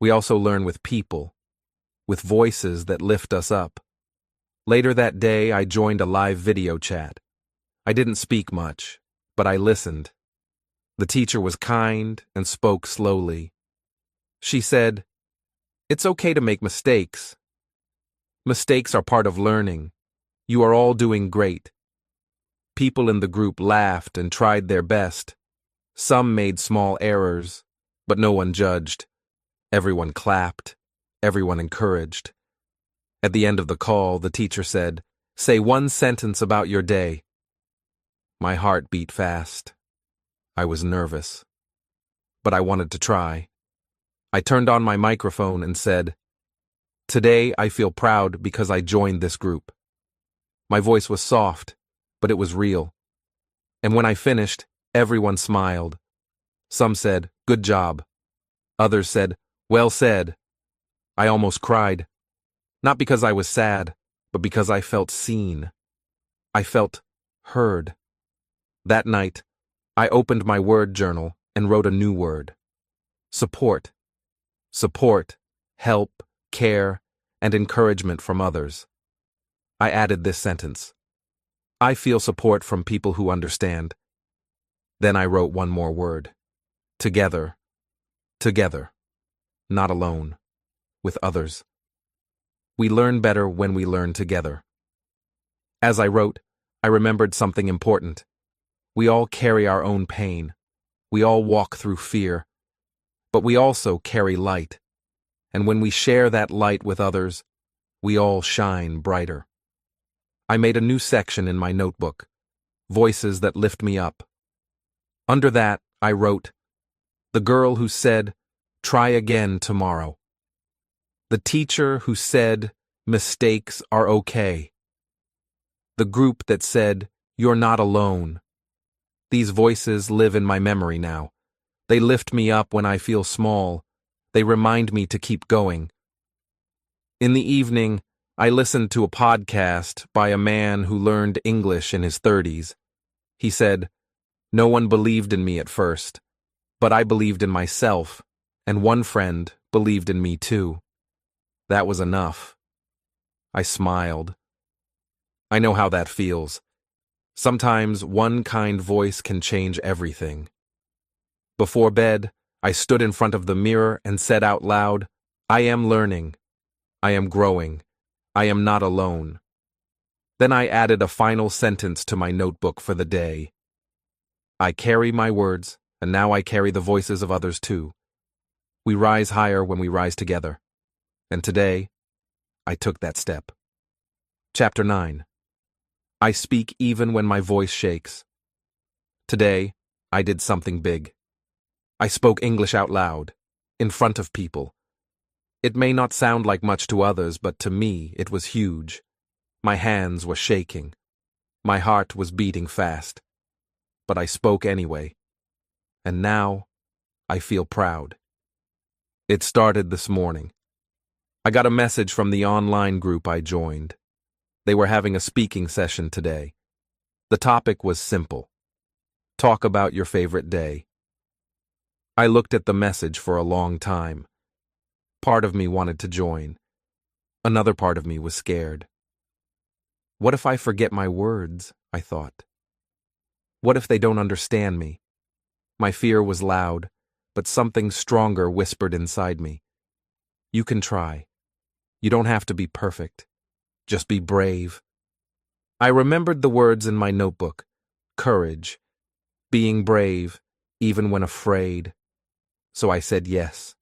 We also learn with people, with voices that lift us up. Later that day, I joined a live video chat. I didn't speak much, but I listened. The teacher was kind and spoke slowly. She said, "It's okay to make mistakes. Mistakes are part of learning. You are all doing great. People in the group laughed and tried their best. Some made small errors, but no one judged. Everyone clapped. Everyone encouraged. At the end of the call, the teacher said, "Say one sentence about your day." My heart beat fast. I was nervous, but I wanted to try. I turned on my microphone and said, "Today I feel proud because I joined this group." My voice was soft, but it was real. And when I finished, everyone smiled. Some said, "Good job." Others said, "Well said." I almost cried. Not because I was sad, but because I felt seen. I felt heard. That night, I opened my word journal and wrote a new word. Support. Support, help, care, and encouragement from others. I added this sentence. I feel support from people who understand. Then I wrote one more word. Together. Together. Not alone. With others. We learn better when we learn together. As I wrote, I remembered something important. We all carry our own pain. We all walk through fear. But we also carry light. And when we share that light with others, we all shine brighter. I made a new section in my notebook, Voices that lift me up. Under that, I wrote, the girl who said, "Try again tomorrow." The teacher who said, "Mistakes are okay." The group that said, "You're not alone." These voices live in my memory now. They lift me up when I feel small. They remind me to keep going. In the evening, I listened to a podcast by a man who learned English in his 30s. He said, "No one believed in me at first, but I believed in myself, and one friend believed in me too." That was enough. I smiled. I know how that feels. Sometimes one kind voice can change everything. Before bed, I stood in front of the mirror and said out loud, "I am learning. I am growing. I am not alone." Then I added a final sentence to my notebook for the day. I carry my words, and now I carry the voices of others too. We rise higher when we rise together. And today, I took that step. Chapter 9. I speak even when my voice shakes. Today, I did something big. I spoke English out loud, in front of people. It may not sound like much to others, but to me, it was huge. My hands were shaking. My heart was beating fast. But I spoke anyway. And now, I feel proud. It started this morning. I got a message from the online group I joined. They were having a speaking session today. The topic was simple. Talk about your favorite day. I looked at the message for a long time. Part of me wanted to join. Another part of me was scared. What if I forget my words? I thought. What if they don't understand me? My fear was loud, but something stronger whispered inside me. You can try. You don't have to be perfect. Just be brave. I remembered the words in my notebook. Courage. Being brave, even when afraid. So I said yes.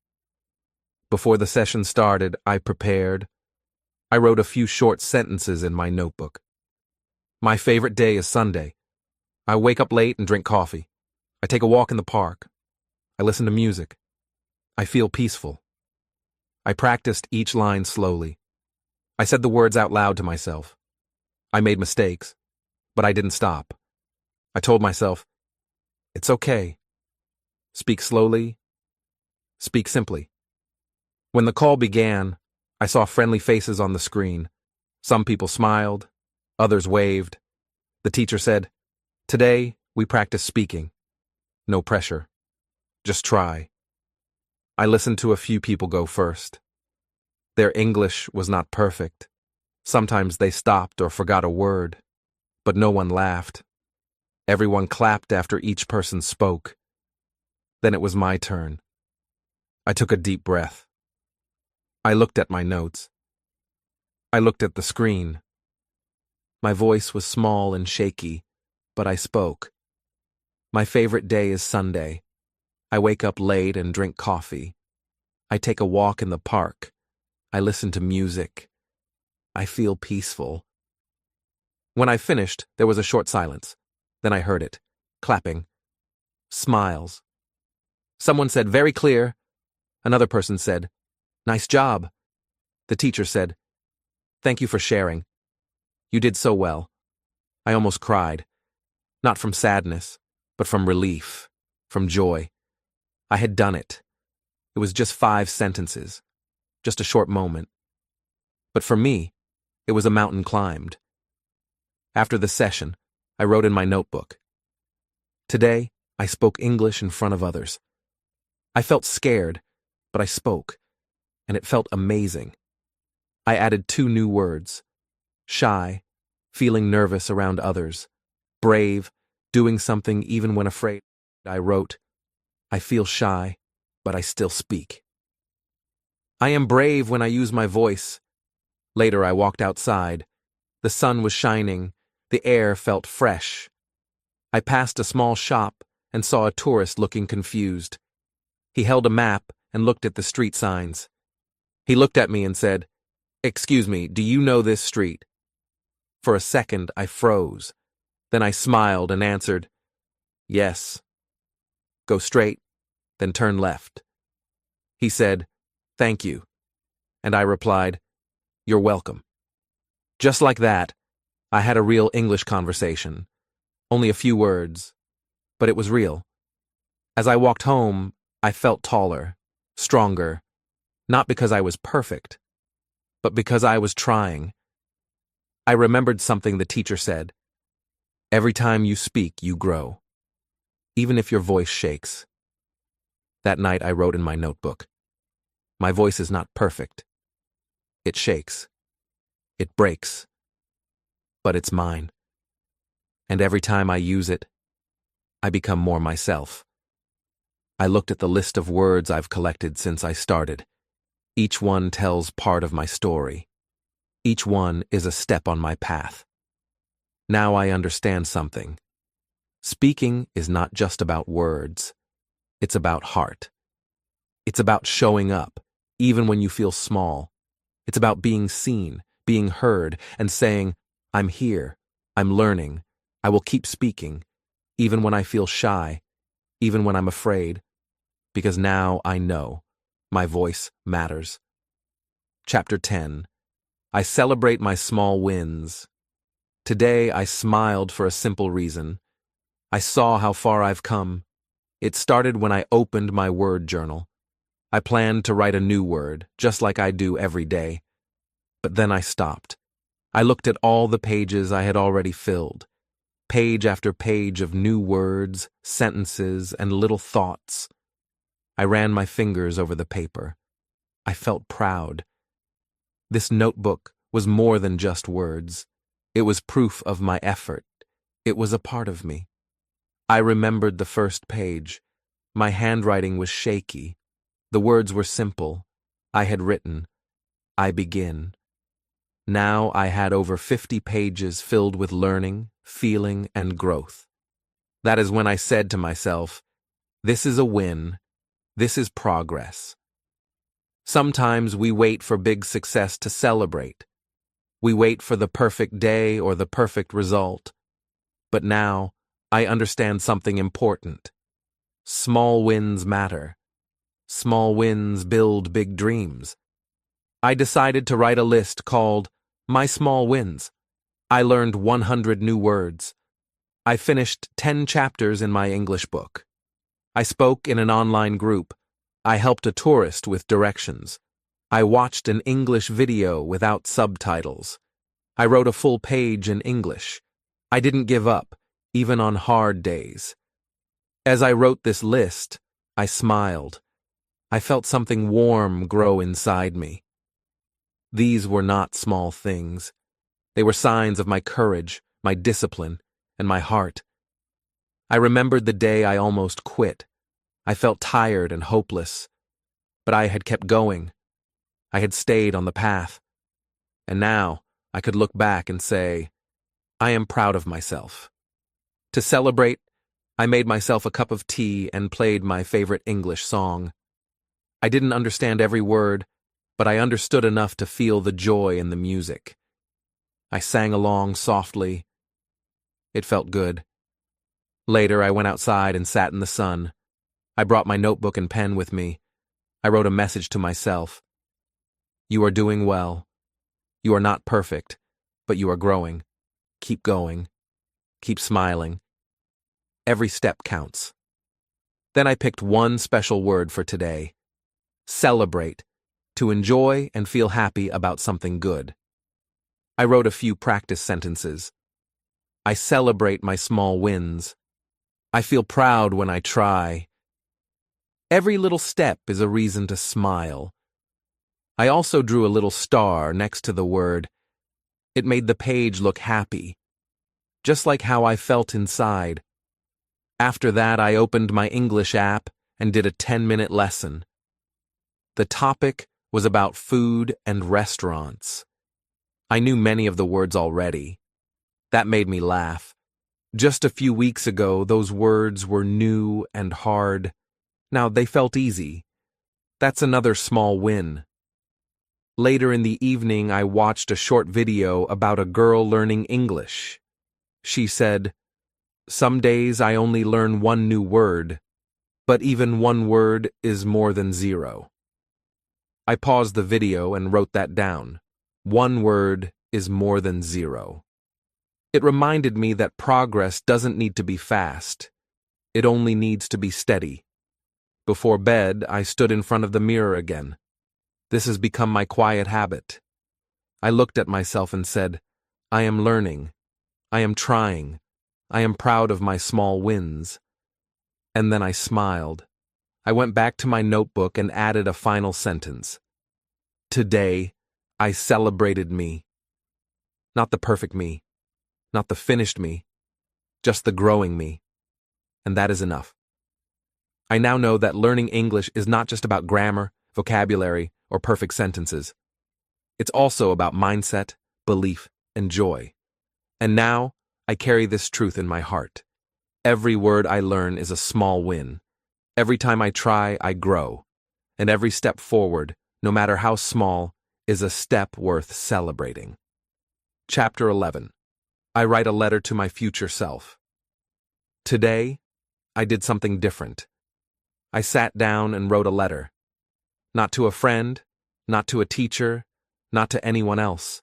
Before the session started, I prepared. I wrote a few short sentences in my notebook. My favorite day is Sunday. I wake up late and drink coffee. I take a walk in the park. I listen to music. I feel peaceful. I practiced each line slowly. I said the words out loud to myself. I made mistakes, but I didn't stop. I told myself, it's okay. Speak slowly. Speak simply. When the call began, I saw friendly faces on the screen. Some people smiled. Others waved. The teacher said, "Today, we practice speaking. No pressure. Just try." I listened to a few people go first. Their English was not perfect. Sometimes they stopped or forgot a word, but no one laughed. Everyone clapped after each person spoke. Then it was my turn. I took a deep breath. I looked at my notes. I looked at the screen. My voice was small and shaky, but I spoke. My favorite day is Sunday. I wake up late and drink coffee. I take a walk in the park. I listen to music. I feel peaceful. When I finished, there was a short silence. Then I heard it. Clapping. Smiles. Someone said, "Very clear." Another person said, "Nice job." The teacher said, "Thank you for sharing. You did so well." I almost cried. Not from sadness, but from relief, from joy. I had done it. It was just 5 sentences, just a short moment. But for me, it was a mountain climbed. After the session, I wrote in my notebook. Today, I spoke English in front of others. I felt scared, but I spoke, and it felt amazing. I added 2 new words: shy, feeling nervous around others; brave, doing something even when afraid. I wrote, I feel shy, but I still speak. I am brave when I use my voice. Later, I walked outside. The sun was shining. The air felt fresh. I passed a small shop and saw a tourist looking confused. He held a map and looked at the street signs. He looked at me and said, "Excuse me, do you know this street?" For a second, I froze. Then I smiled and answered, "Yes." "Go straight, then turn left." He said, "Thank you." And I replied, "You're welcome." Just like that, I had a real English conversation. Only a few words, but it was real. As I walked home, I felt taller, stronger, not because I was perfect, but because I was trying. I remembered something the teacher said. Every time you speak, you grow, even if your voice shakes. That night I wrote in my notebook, my voice is not perfect. It shakes. It breaks. But it's mine. And every time I use it, I become more myself. I looked at the list of words I've collected since I started. Each one tells part of my story. Each one is a step on my path. Now I understand something. Speaking is not just about words. It's about heart. It's about showing up, even when you feel small. It's about being seen, being heard, and saying, "I'm here. I'm learning. I will keep speaking, even when I feel shy, even when I'm afraid, because now I know my voice matters." Chapter 10. I celebrate my small wins. Today I smiled for a simple reason. I saw how far I've come. It started when I opened my word journal. I planned to write a new word, just like I do every day. But then I stopped. I looked at all the pages I had already filled. Page after page of new words, sentences, and little thoughts. I ran my fingers over the paper. I felt proud. This notebook was more than just words. It was proof of my effort. It was a part of me. I remembered the first page. My handwriting was shaky. The words were simple. I had written, "I begin." Now I had over 50 pages filled with learning, feeling, and growth. That is when I said to myself, this is a win. This is progress. Sometimes we wait for big success to celebrate. We wait for the perfect day or the perfect result. But now, I understand something important. Small wins matter. Small wins build big dreams. I decided to write a list called My Small Wins. I learned 100 new words. I finished 10 chapters in my English book. I spoke in an online group. I helped a tourist with directions. I watched an English video without subtitles. I wrote a full page in English. I didn't give up, even on hard days. As I wrote this list, I smiled. I felt something warm grow inside me. These were not small things. They were signs of my courage, my discipline, and my heart. I remembered the day I almost quit. I felt tired and hopeless. But I had kept going. I had stayed on the path. And now I could look back and say, I am proud of myself. To celebrate, I made myself a cup of tea and played my favorite English song. I didn't understand every word, but I understood enough to feel the joy in the music. I sang along softly. It felt good. Later, I went outside and sat in the sun. I brought my notebook and pen with me. I wrote a message to myself. You are doing well. You are not perfect, but you are growing. Keep going. Keep smiling. Every step counts. Then I picked one special word for today. Celebrate. To enjoy and feel happy about something good. I wrote a few practice sentences. I celebrate my small wins. I feel proud when I try. Every little step is a reason to smile. I also drew a little star next to the word. It made the page look happy, just like how I felt inside. After that, I opened my English app and did a 10-minute lesson. The topic was about food and restaurants. I knew many of the words already. That made me laugh. Just a few weeks ago, those words were new and hard. Now they felt easy. That's another small win. Later in the evening, I watched a short video about a girl learning English. She said, "Some days I only learn one new word, but even one word is more than zero." I paused the video and wrote that down. One word is more than zero. It reminded me that progress doesn't need to be fast. It only needs to be steady. Before bed, I stood in front of the mirror again. This has become my quiet habit. I looked at myself and said, I am learning. I am trying. I am proud of my small wins. And then I smiled. I went back to my notebook and added a final sentence. Today, I celebrated me. Not the perfect me, not the finished me, just the growing me. And that is enough. I now know that learning English is not just about grammar, vocabulary, or perfect sentences. It's also about mindset, belief, and joy. And now, I carry this truth in my heart. Every word I learn is a small win. Every time I try, I grow. And every step forward, no matter how small, is a step worth celebrating. Chapter 11. I write a letter to my future self. Today, I did something different. I sat down and wrote a letter. Not to a friend, not to a teacher, not to anyone else.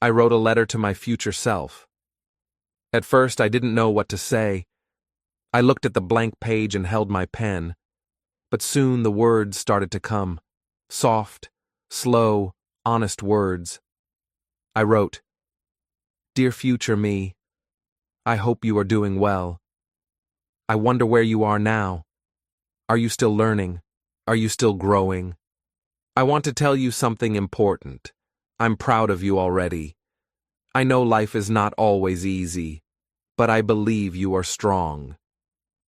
I wrote a letter to my future self. At first, I didn't know what to say. I looked at the blank page and held my pen. But soon the words started to come. Soft, slow, honest words. I wrote, Dear future me, I hope you are doing well. I wonder where you are now. Are you still learning? Are you still growing? I want to tell you something important. I'm proud of you already. I know life is not always easy, but I believe you are strong.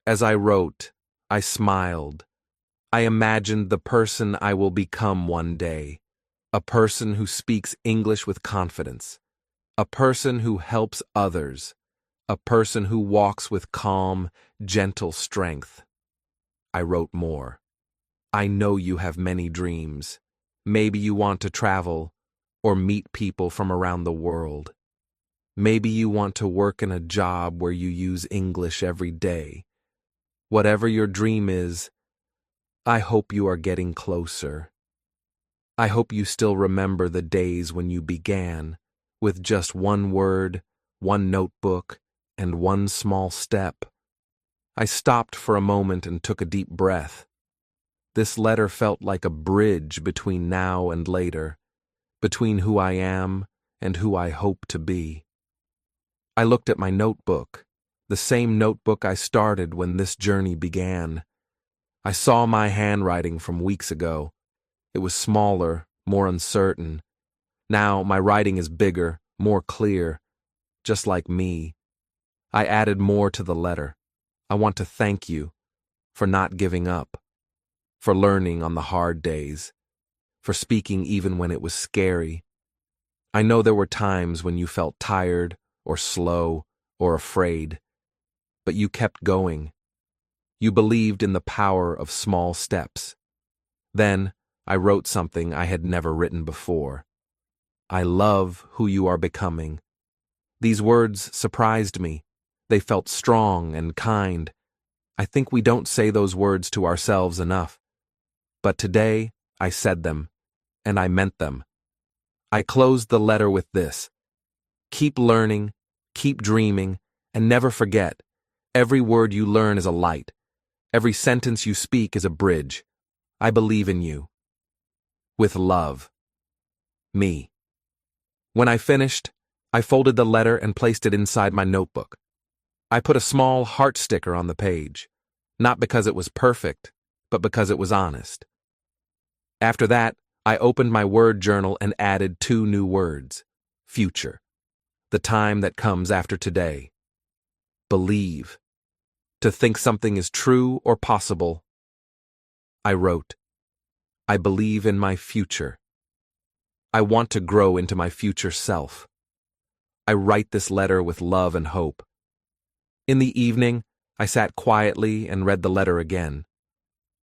As I wrote, I smiled. I imagined the person I will become one day, a person who speaks English with confidence, a person who helps others, a person who walks with calm, gentle strength. I wrote more. I know you have many dreams. Maybe you want to travel or meet people from around the world. Maybe you want to work in a job where you use English every day. Whatever your dream is, I hope you are getting closer. I hope you still remember the days when you began with just one word, one notebook, and one small step. I stopped for a moment and took a deep breath. This letter felt like a bridge between now and later, between who I am and who I hope to be. I looked at my notebook, the same notebook I started when this journey began. I saw my handwriting from weeks ago. It was smaller, more uncertain. Now my writing is bigger, more clear, just like me. I added more to the letter. I want to thank you for not giving up, for learning on the hard days, for speaking even when it was scary. I know there were times when you felt tired or slow or afraid, but you kept going. You believed in the power of small steps. Then I wrote something I had never written before. I love who you are becoming. These words surprised me. They felt strong and kind. I think we don't say those words to ourselves enough. But today, I said them, and I meant them. I closed the letter with this: keep learning, keep dreaming, and never forget, every word you learn is a light. Every sentence you speak is a bridge. I believe in you. With love. Me. When I finished, I folded the letter and placed it inside my notebook. I put a small heart sticker on the page, not because it was perfect, but because it was honest. After that, I opened my word journal and added 2 new words: future, the time that comes after today; believe, to think something is true or possible. I wrote, I believe in my future. I want to grow into my future self. I write this letter with love and hope. In the evening, I sat quietly and read the letter again.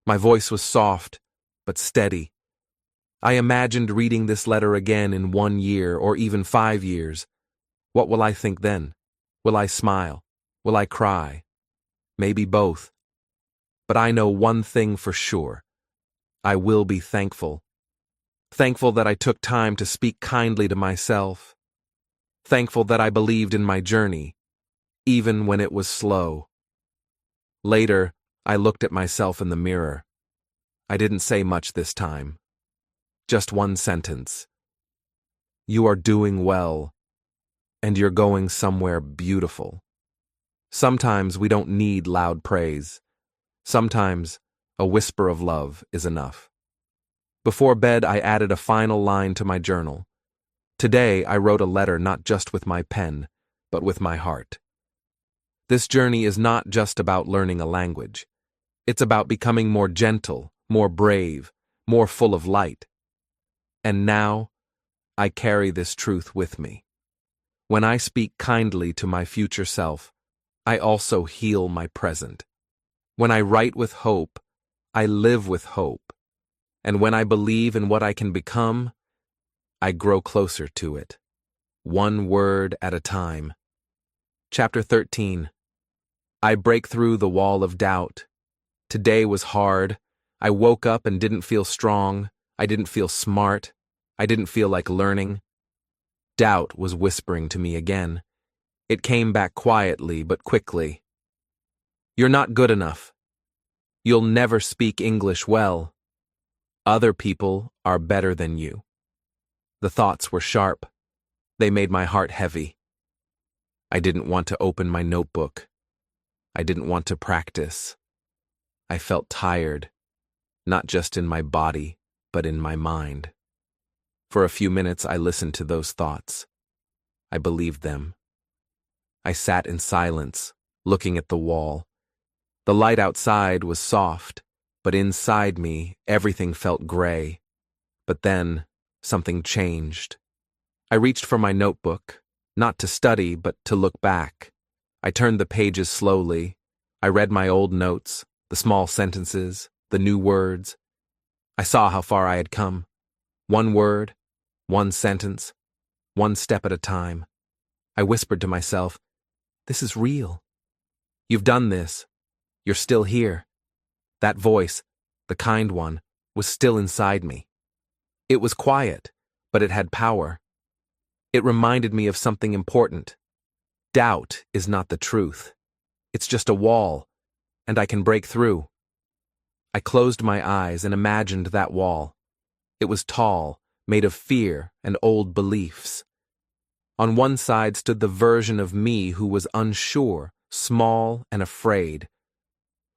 My voice was soft, but steady. I imagined reading this letter again in 1 year or even 5 years. What will I think then? Will I smile? Will I cry? Maybe both. But I know one thing for sure. I will be thankful. Thankful that I took time to speak kindly to myself. Thankful that I believed in my journey, even when it was slow. Later, I looked at myself in the mirror. I didn't say much this time. Just one sentence. You are doing well, and you're going somewhere beautiful. Sometimes we don't need loud praise. Sometimes a whisper of love is enough. Before bed, I added a final line to my journal. Today, I wrote a letter not just with my pen, but with my heart. This journey is not just about learning a language. It's about becoming more gentle, more brave, more full of light. And now, I carry this truth with me. When I speak kindly to my future self, I also heal my present. When I write with hope, I live with hope. And when I believe in what I can become, I grow closer to it, one word at a time. Chapter 13. I break through the wall of doubt. Today was hard. I woke up and didn't feel strong. I didn't feel smart. I didn't feel like learning. Doubt was whispering to me again. It came back quietly but quickly. You're not good enough. You'll never speak English well. Other people are better than you. The thoughts were sharp. They made my heart heavy. I didn't want to open my notebook. I didn't want to practice. I felt tired, not just in my body, but in my mind. For a few minutes, I listened to those thoughts. I believed them. I sat in silence, looking at the wall. The light outside was soft, but inside me, everything felt gray. But then, something changed. I reached for my notebook, not to study, but to look back. I turned the pages slowly. I read my old notes, the small sentences, the new words. I saw how far I had come. One word, one sentence, one step at a time. I whispered to myself, this is real. You've done this. You're still here. That voice, the kind one, was still inside me. It was quiet, but it had power. It reminded me of something important. Doubt is not the truth. It's just a wall, and I can break through. I closed my eyes and imagined that wall. It was tall, made of fear and old beliefs. On one side stood the version of me who was unsure, small, and afraid.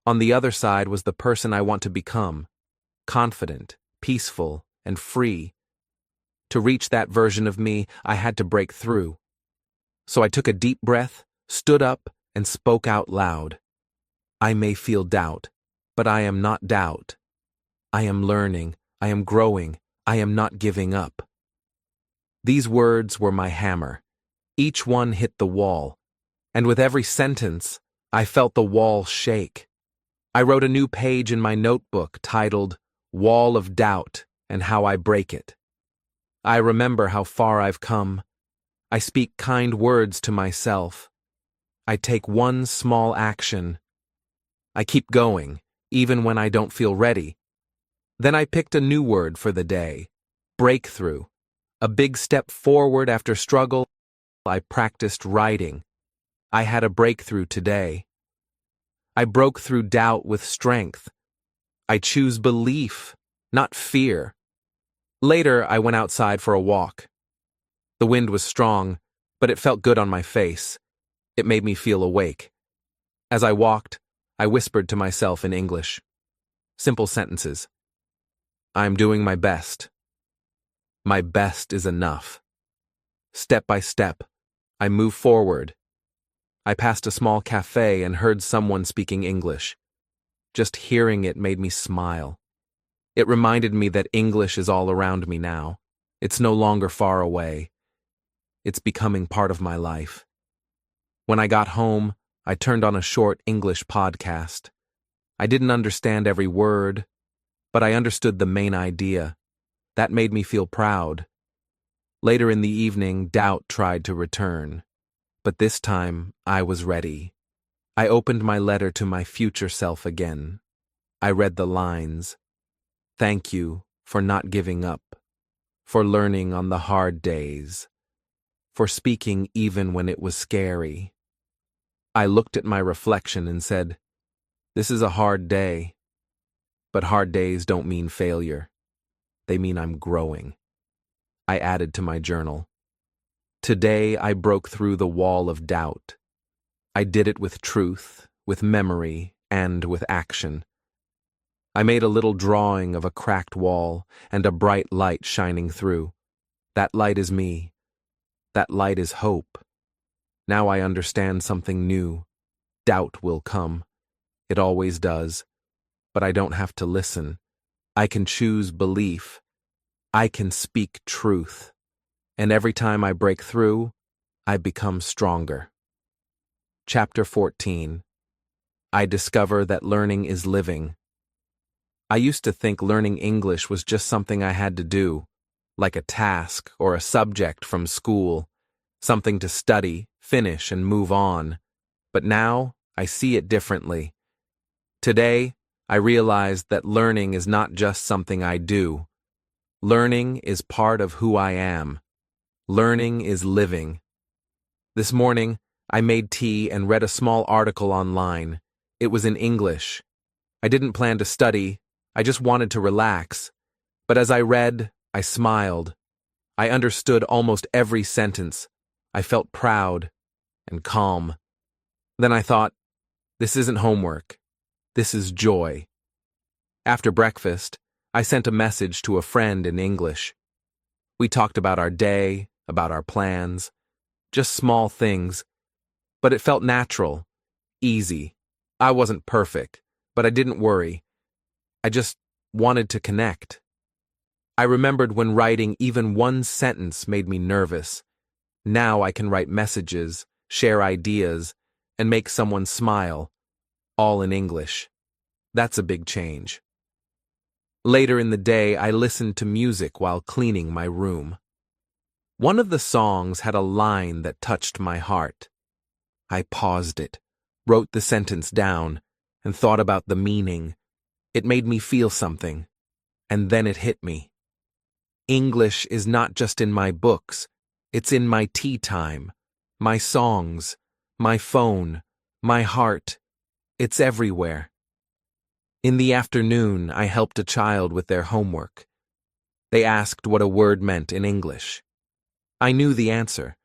On the other side was the person I want to become, confident, peaceful, and free. To reach that version of me, I had to break through. So I took a deep breath, stood up, and spoke out loud. I may feel doubt, but I am not doubt. I am learning, I am growing, I am not giving up. These words were my hammer. Each one hit the wall, and with every sentence, I felt the wall shake. I wrote a new page in my notebook titled Wall of Doubt and How I Break It. I remember how far I've come. I speak kind words to myself. I take one small action. I keep going, even when I don't feel ready. Then I picked a new word for the day, breakthrough. A big step forward after struggle. I practiced writing. I had a breakthrough today. I broke through doubt with strength. I choose belief, not fear. Later, I went outside for a walk. The wind was strong, but it felt good on my face. It made me feel awake. As I walked, I whispered to myself in English. Simple sentences. I'm doing my best. My best is enough. Step by step, I move forward. I passed a small cafe and heard someone speaking English. Just hearing it made me smile. It reminded me that English is all around me now. It's no longer far away. It's becoming part of my life. When I got home, I turned on a short English podcast. I didn't understand every word, but I understood the main idea. That made me feel proud. Later in the evening, doubt tried to return. But this time, I was ready. I opened my letter to my future self again. I read the lines. Thank you for not giving up, for learning on the hard days, for speaking even when it was scary. I looked at my reflection and said, this is a hard day, but hard days don't mean failure. They mean I'm growing. I added to my journal. Today I broke through the wall of doubt. I did it with truth, with memory, and with action. I made a little drawing of a cracked wall and a bright light shining through. That light is me. That light is hope. Now I understand something new. Doubt will come. It always does. But I don't have to listen. I can choose belief. I can speak truth. And every time I break through, I become stronger. Chapter 14. I discover that learning is living. I used to think learning English was just something I had to do, like a task or a subject from school, something to study, finish, and move on. But now, I see it differently. Today, I realize that learning is not just something I do. Learning is part of who I am. Learning is living. This morning, I made tea and read a small article online. It was in English. I didn't plan to study, I just wanted to relax. But as I read, I smiled. I understood almost every sentence. I felt proud and calm. Then I thought, this isn't homework. This is joy. After breakfast, I sent a message to a friend in English. We talked about our day, about our plans, just small things. But it felt natural, easy. I wasn't perfect, but I didn't worry. I just wanted to connect. I remembered when writing even one sentence made me nervous. Now I can write messages, share ideas, and make someone smile, all in English. That's a big change. Later in the day, I listened to music while cleaning my room. One of the songs had a line that touched my heart. I paused it, wrote the sentence down, and thought about the meaning. It made me feel something, and then it hit me. English is not just in my books, it's in my tea time, my songs, my phone, my heart. It's everywhere. In the afternoon, I helped a child with their homework. They asked what a word meant in English. I knew the answer.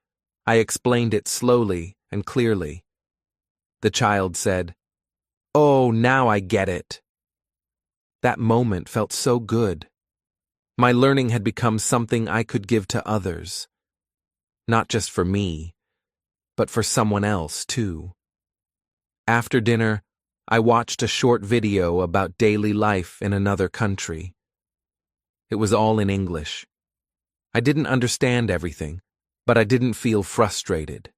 I explained it slowly and clearly. The child said, "Oh, now I get it." That moment felt so good. My learning had become something I could give to others. Not just for me, but for someone else, too. After dinner, I watched a short video about daily life in another country. It was all in English. I didn't understand everything, But I didn't feel frustrated.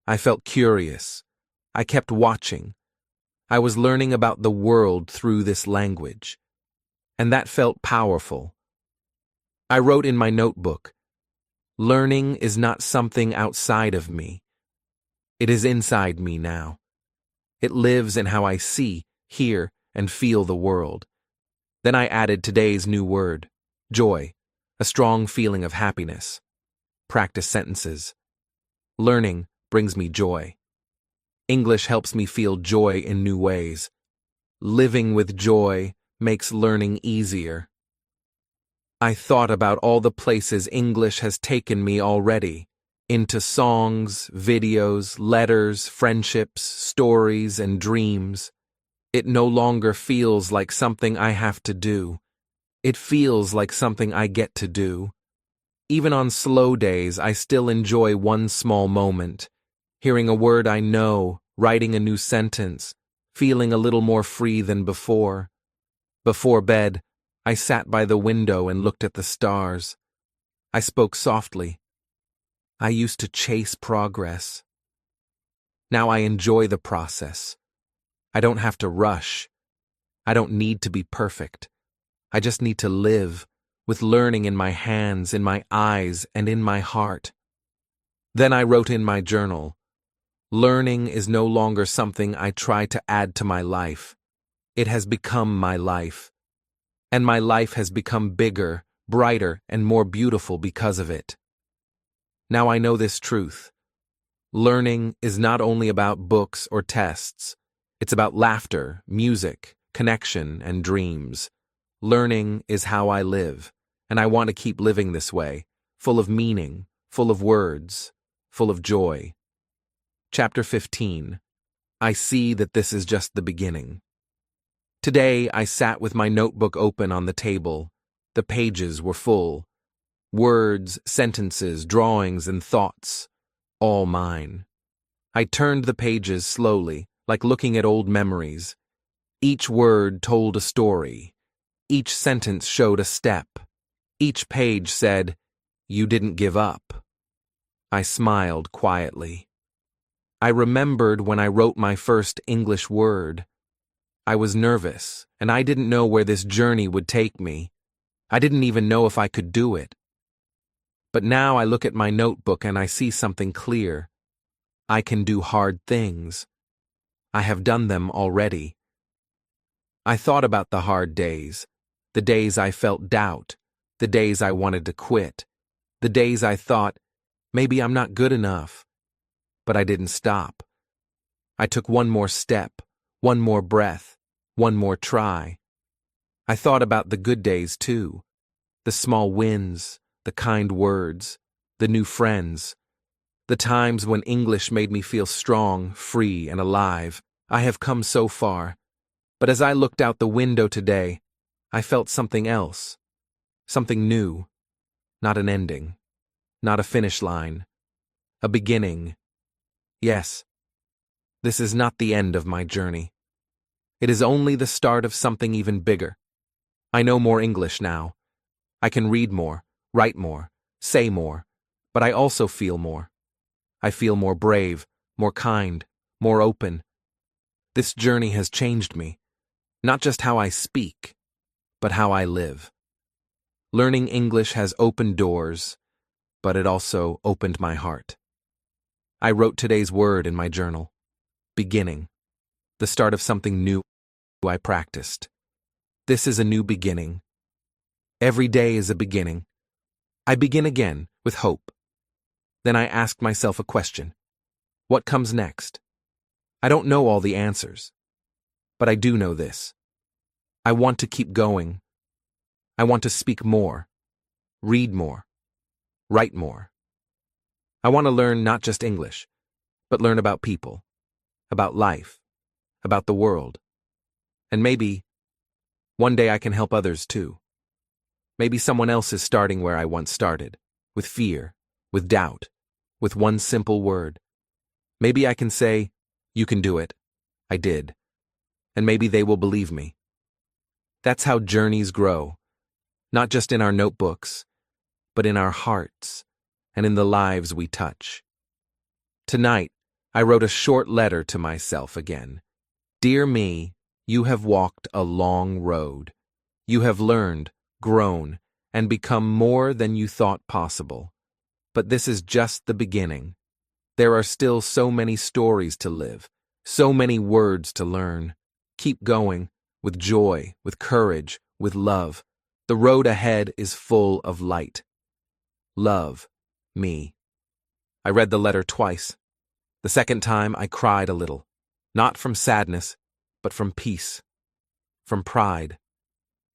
I felt curious. I kept watching. I was learning about the world through this language. And that felt powerful. I wrote in my notebook, "Learning is not something outside of me. It is inside me now. It lives in how I see, hear, and feel the world." Then I added today's new word, joy, a strong feeling of happiness. Practice sentences. Learning brings me joy. English helps me feel joy in new ways. Living with joy makes learning easier. I thought about all the places English has taken me already, into songs, videos, letters, friendships, stories, and dreams. It no longer feels like something I have to do. It feels like something I get to do. Even on slow days, I still enjoy one small moment, hearing a word I know, writing a new sentence, feeling a little more free than before. Before bed, I sat by the window and looked at the stars. I spoke softly. I used to chase progress. Now I enjoy the process. I don't have to rush. I don't need to be perfect. I just need to live, with learning in my hands, in my eyes, and in my heart. Then I wrote in my journal, "Learning is no longer something I try to add to my life. It has become my life. And my life has become bigger, brighter, and more beautiful because of it." Now I know this truth. Learning is not only about books or tests. It's about laughter, music, connection, and dreams. Learning is how I live, and I want to keep living this way, full of meaning, full of words, full of joy. Chapter 15. I see that this is just the beginning. Today, I sat with my notebook open on the table. The pages were full. Words, sentences, drawings, and thoughts. All mine. I turned the pages slowly, like looking at old memories. Each word told a story. Each sentence showed a step. Each page said, "You didn't give up." I smiled quietly. I remembered when I wrote my first English word. I was nervous, and I didn't know where this journey would take me. I didn't even know if I could do it. But now I look at my notebook and I see something clear. I can do hard things. I have done them already. I thought about the hard days, the days I felt doubt, the days I wanted to quit, the days I thought, maybe I'm not good enough. But I didn't stop. I took one more step, one more breath, one more try. I thought about the good days too, the small wins, the kind words, the new friends, the times when English made me feel strong, free, and alive. I have come so far. But as I looked out the window today, I felt something else, something new, not an ending, not a finish line, a beginning. Yes, this is not the end of my journey. It is only the start of something even bigger. I know more English now. I can read more, write more, say more, but I also feel more. I feel more brave, more kind, more open. This journey has changed me, not just how I speak, but how I live. Learning English has opened doors, but it also opened my heart. I wrote today's word in my journal. Beginning. The start of something new I practiced. This is a new beginning. Every day is a beginning. I begin again with hope. Then I ask myself a question. What comes next? I don't know all the answers, but I do know this. I want to keep going. I want to speak more, read more, write more. I want to learn not just English, but learn about people, about life, about the world. And maybe one day I can help others too. Maybe someone else is starting where I once started, with fear, with doubt, with one simple word. Maybe I can say, "You can do it. I did." And maybe they will believe me. That's how journeys grow, not just in our notebooks, but in our hearts, and in the lives we touch. Tonight, I wrote a short letter to myself again. Dear me, you have walked a long road. You have learned, grown, and become more than you thought possible. But this is just the beginning. There are still so many stories to live, so many words to learn. Keep going, with joy, with courage, with love. The road ahead is full of light. Love, me. I read the letter twice. The second time I cried a little, not from sadness, but from peace, from pride,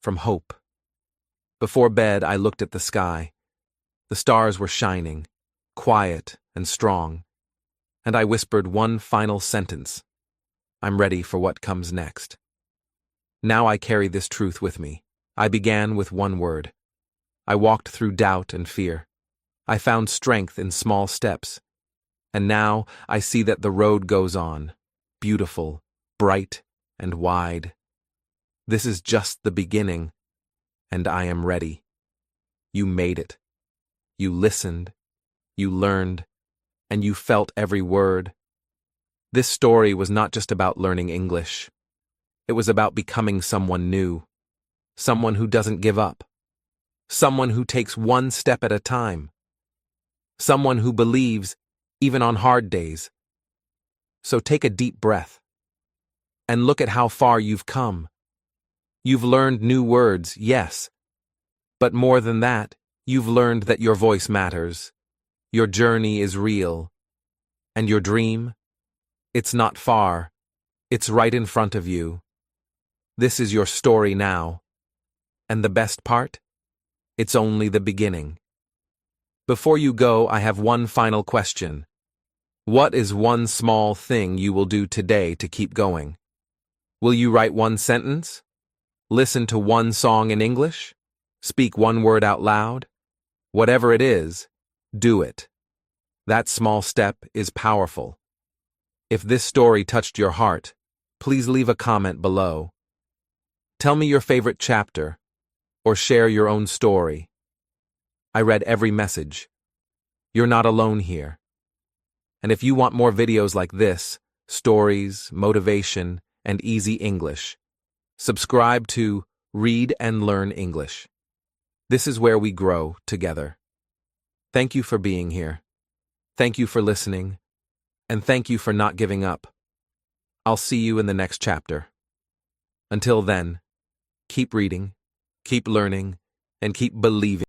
from hope. Before bed, I looked at the sky. The stars were shining, quiet and strong, and I whispered one final sentence. I'm ready for what comes next. Now I carry this truth with me. I began with one word. I walked through doubt and fear. I found strength in small steps. And now I see that the road goes on, beautiful, bright, and wide. This is just the beginning, and I am ready. You made it. You listened, you learned, and you felt every word. This story was not just about learning English. It was about becoming someone new, someone who doesn't give up, someone who takes one step at a time, someone who believes even on hard days. So take a deep breath and look at how far you've come. You've learned new words, yes, but more than that, you've learned that your voice matters, your journey is real, and your dream, it's not far, it's right in front of you. This is your story now, and the best part? It's only the beginning. Before you go, I have one final question. What is one small thing you will do today to keep going? Will you write one sentence? Listen to one song in English? Speak one word out loud? Whatever it is, do it. That small step is powerful. If this story touched your heart, please leave a comment below. Tell me your favorite chapter, or share your own story. I read every message. You're not alone here. And if you want more videos like this, stories, motivation, and easy English, subscribe to Read and Learn English. This is where we grow together. Thank you for being here. Thank you for listening. And thank you for not giving up. I'll see you in the next chapter. Until then, keep reading, keep learning, and keep believing.